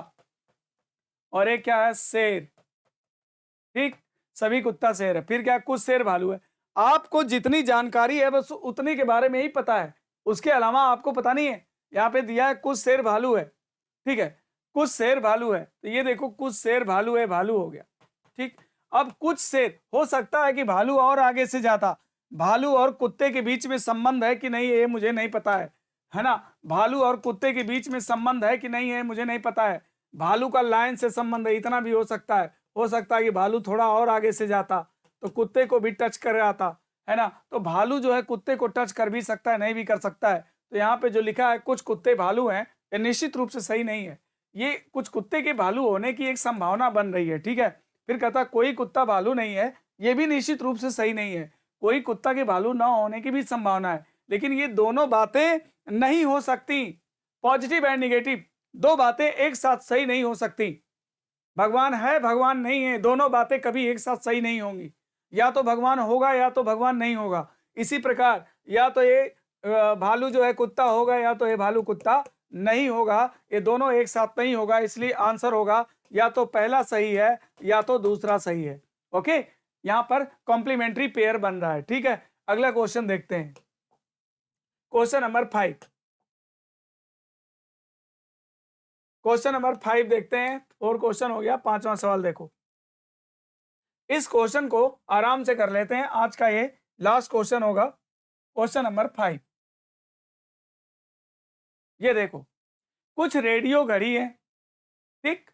और एक क्या है? शेर। ठीक, सभी कुत्ता शेर है। फिर क्या? कुछ शेर भालू है। आपको जितनी जानकारी है बस उतनी के बारे में ही पता है, उसके अलावा आपको पता नहीं है। यहाँ पे दिया है कुछ शेर भालू है। ठीक है, कुछ शेर भालू है, तो ये देखो कुछ शेर भालू है, भालू हो गया। ठीक, अब कुछ शेर हो सकता है कि भालू और आगे से जाता। भालू और कुत्ते के बीच में संबंध है कि नहीं ये मुझे नहीं पता है ना। भालू और कुत्ते के बीच में संबंध है कि नहीं है मुझे नहीं पता है। भालू का लाइन से संबंध है, इतना भी हो सकता है। हो सकता है कि भालू थोड़ा और आगे से जाता तो कुत्ते को भी टच कर आता, है ना। तो भालू जो है कुत्ते को टच कर भी सकता है, नहीं भी कर सकता है। तो यहाँ पे जो लिखा है कुछ कुत्ते भालू हैं, ये निश्चित रूप से सही नहीं है। ये कुछ कुत्ते के भालू होने की एक संभावना बन रही है। ठीक है, फिर कहता कोई कुत्ता भालू नहीं है, ये भी निश्चित रूप से सही नहीं है। कोई कुत्ता के भालू ना होने की भी संभावना है। लेकिन ये दोनों बातें नहीं हो सकती। पॉजिटिव एंड निगेटिव दो बातें एक साथ सही नहीं हो सकती। भगवान है, भगवान नहीं है, दोनों बातें कभी एक साथ सही नहीं होंगी। या तो भगवान होगा या तो भगवान नहीं होगा। इसी प्रकार या तो ये भालू जो है कुत्ता होगा या तो ये भालू कुत्ता नहीं होगा, ये दोनों एक साथ नहीं होगा। इसलिए आंसर होगा या तो पहला सही है या तो दूसरा सही है। ओके, यहां पर कॉम्प्लीमेंट्री पेयर बन रहा है। ठीक है, अगला क्वेश्चन देखते हैं, क्वेश्चन नंबर 5। क्वेश्चन नंबर 5 देखते हैं, और क्वेश्चन हो गया। 5वां सवाल देखो, इस क्वेश्चन को आराम से कर लेते हैं, आज का ये लास्ट क्वेश्चन होगा। क्वेश्चन नंबर 5, ये देखो, कुछ रेडियो घड़ी है, ठीक,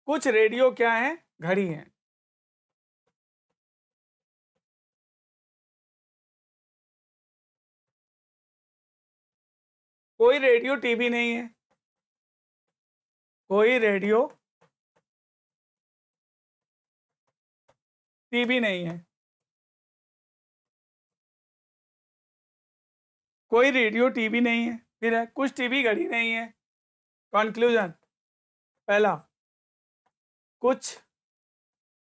कुछ रेडियो क्या है, घड़ी है। कोई रेडियो टीवी नहीं है, कोई रेडियो टीवी नहीं है, कोई रेडियो टीवी नहीं है। फिर है, कुछ टीवी घड़ी नहीं है। कंक्लूजन, पहला, कुछ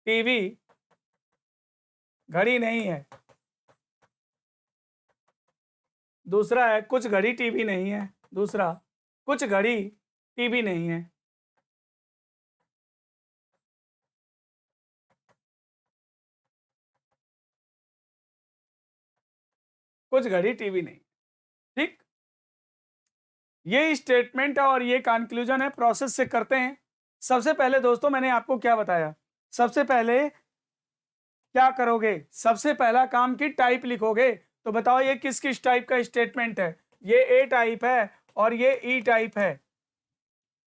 टीवी घड़ी नहीं है। दूसरा है, कुछ घड़ी टीवी नहीं है। दूसरा, कुछ घड़ी टीवी नहीं है। कुछ घड़ी टीवी नहीं, ठीक। ये स्टेटमेंट और ये कंक्लूजन है। प्रोसेस से करते हैं। सबसे पहले दोस्तों मैंने आपको क्या बताया, सबसे पहले क्या करोगे, सबसे पहला काम की टाइप लिखोगे। तो बताओ ये किस किस टाइप का स्टेटमेंट है। ये ए टाइप है और ये ई टाइप है।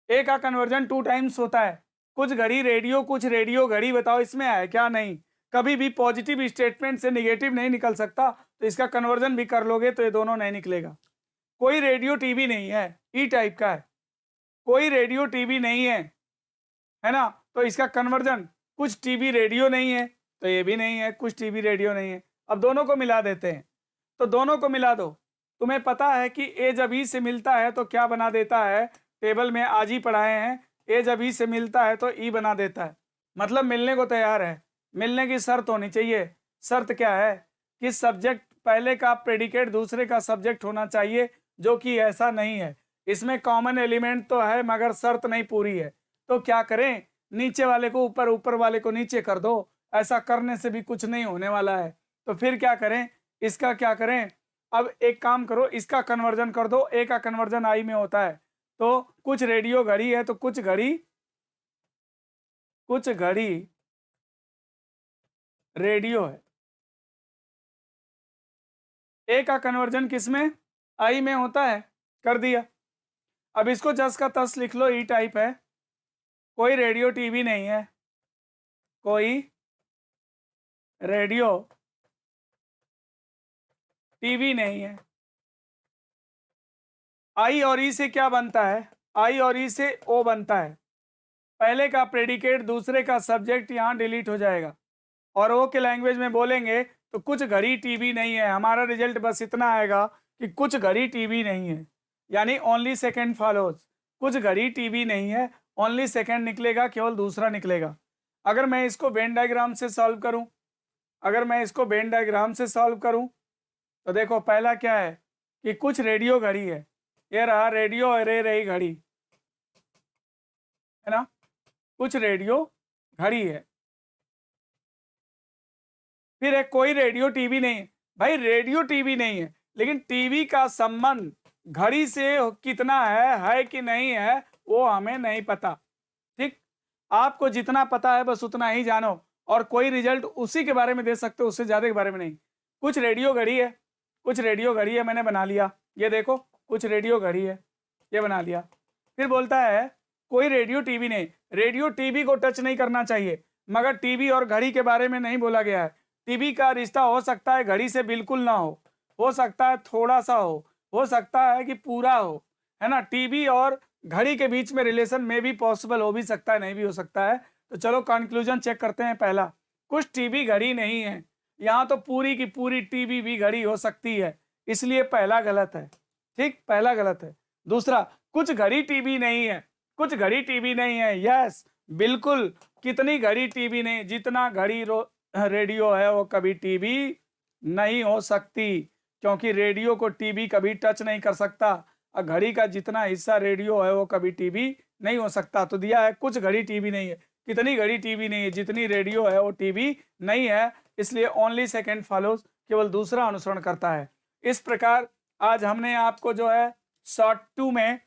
ए का कन्वर्जन 2 टाइम्स होता है। कुछ घड़ी रेडियो, कुछ रेडियो घड़ी, बताओ इसमें है क्या, नहीं। कभी भी पॉजिटिव स्टेटमेंट से निगेटिव नहीं निकल सकता, तो इसका कन्वर्जन भी कर लोगे तो ये दोनों नहीं निकलेगा। कोई रेडियो टीवी नहीं है, ई टाइप का है। कोई रेडियो टीवी नहीं है ना, तो इसका कन्वर्जन, कुछ टीवी रेडियो नहीं है, तो ये भी नहीं है, कुछ टीवी रेडियो नहीं है। अब दोनों को मिला देते हैं, तो दोनों को मिला दो। तुम्हें पता है कि ए जब ई से मिलता है तो क्या बना देता है, टेबल में आज ही पढ़ाए हैं, ए जब ई से मिलता है तो ई बना देता है। मतलब मिलने को तैयार है। मिलने की शर्त होनी चाहिए। शर्त क्या है कि सब्जेक्ट पहले का प्रेडिकेट दूसरे का सब्जेक्ट होना चाहिए, जो कि ऐसा नहीं है। इसमें कॉमन एलिमेंट तो है मगर शर्त नहीं पूरी है। तो क्या करें, नीचे वाले को ऊपर, ऊपर वाले को नीचे कर दो। ऐसा करने से भी कुछ नहीं होने वाला है। तो फिर क्या करें, इसका क्या करें, अब एक काम करो, इसका कन्वर्जन कर दो। ए का कन्वर्जन आई में होता है। तो कुछ रेडियो घड़ी है तो कुछ घड़ी, कुछ घड़ी रेडियो है। ए का कन्वर्जन किस में, आई में होता है, कर दिया। अब इसको जस का तस लिख लो, ई टाइप है। कोई रेडियो टीवी नहीं है, कोई रेडियो टीवी नहीं है। आई और ई से क्या बनता है, आई और ई से ओ बनता है। पहले का प्रेडिकेट दूसरे का सब्जेक्ट यहाँ डिलीट हो जाएगा, और ओ के लैंग्वेज में बोलेंगे तो कुछ घड़ी टीवी नहीं है। हमारा रिजल्ट बस इतना आएगा कि कुछ घड़ी टीवी नहीं है, यानी ओनली सेकंड फॉलोज। कुछ घड़ी टीवी नहीं है, ओनली सेकंड निकलेगा, केवल दूसरा निकलेगा। अगर मैं इसको वेन डायग्राम से सॉल्व करूं, अगर मैं इसको वेन डायग्राम से सॉल्व करूं, तो देखो पहला क्या है कि कुछ रेडियो घड़ी है। ये रहा रेडियो और ये रही घड़ी, है ना। कुछ रेडियो घड़ी है। फिर है, कोई रेडियो टीवी नहीं है। भाई रेडियो टीवी नहीं है, लेकिन टीवी का संबंध घड़ी से कितना है कि नहीं है, वो हमें नहीं पता। ठीक, आपको जितना पता है बस उतना ही जानो, और कोई रिजल्ट उसी के बारे में दे सकते हो, उससे ज़्यादा के बारे में नहीं। कुछ रेडियो घड़ी है, कुछ रेडियो घड़ी है, मैंने बना लिया। ये देखो कुछ रेडियो घड़ी है, ये बना लिया। फिर बोलता है कोई रेडियो टीवी नहीं। रेडियो टीवी को टच नहीं करना चाहिए, मगर टीवी और घड़ी के बारे में नहीं बोला गया है। टीवी का रिश्ता हो सकता है घड़ी से बिल्कुल ना हो सकता है थोड़ा सा हो सकता है कि पूरा हो, है ना। टीवी और घड़ी के बीच में रिलेशन में भी पॉसिबल हो भी सकता है, नहीं भी हो सकता है। तो चलो कंक्लूजन चेक करते हैं। पहला, कुछ टीवी घड़ी नहीं है। यहाँ तो पूरी की पूरी टीवी भी घड़ी हो सकती है, इसलिए पहला गलत है। ठीक, पहला गलत है। दूसरा, कुछ घड़ी टीवी नहीं है। कुछ घड़ी टीवी नहीं है, यस बिल्कुल। कितनी घड़ी टीवी नहीं, जितना घड़ी रेडियो है वो कभी टीवी नहीं हो सकती, क्योंकि रेडियो को टीवी कभी टच नहीं कर सकता। घड़ी का जितना हिस्सा रेडियो है वो कभी टीवी नहीं हो सकता। तो दिया है कुछ घड़ी टीवी नहीं है। कितनी घड़ी टीवी नहीं है? जितनी रेडियो है वो टीवी नहीं है। इसलिए ओनली सेकंड फॉलोज, केवल दूसरा अनुसरण करता है। इस प्रकार आज हमने आपको जो है शॉर्ट 2 में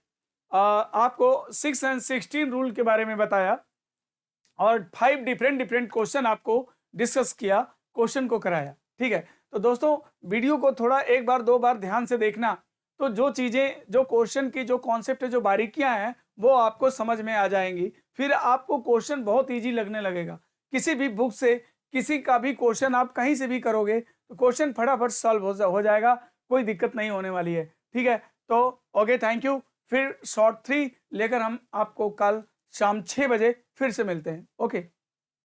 आपको 6 एंड 16 रूल के बारे में बताया और 5 डिफरेंट क्वेश्चन आपको डिस्कस किया, क्वेश्चन को कराया। ठीक है, तो दोस्तों वीडियो को थोड़ा एक बार दो बार ध्यान से देखना, तो जो चीज़ें, जो क्वेश्चन की जो कॉन्सेप्ट है, जो बारीकियां हैं, वो आपको समझ में आ जाएंगी। फिर आपको क्वेश्चन बहुत ईजी लगने लगेगा। किसी भी बुक से किसी का भी क्वेश्चन आप कहीं से भी करोगे तो क्वेश्चन फटाफट सॉल्व हो जाएगा, कोई दिक्कत नहीं होने वाली है। ठीक है, तो ओके, थैंक यू। फिर शॉर्ट 3 लेकर हम आपको कल शाम 6 बजे फिर से मिलते हैं। ओके।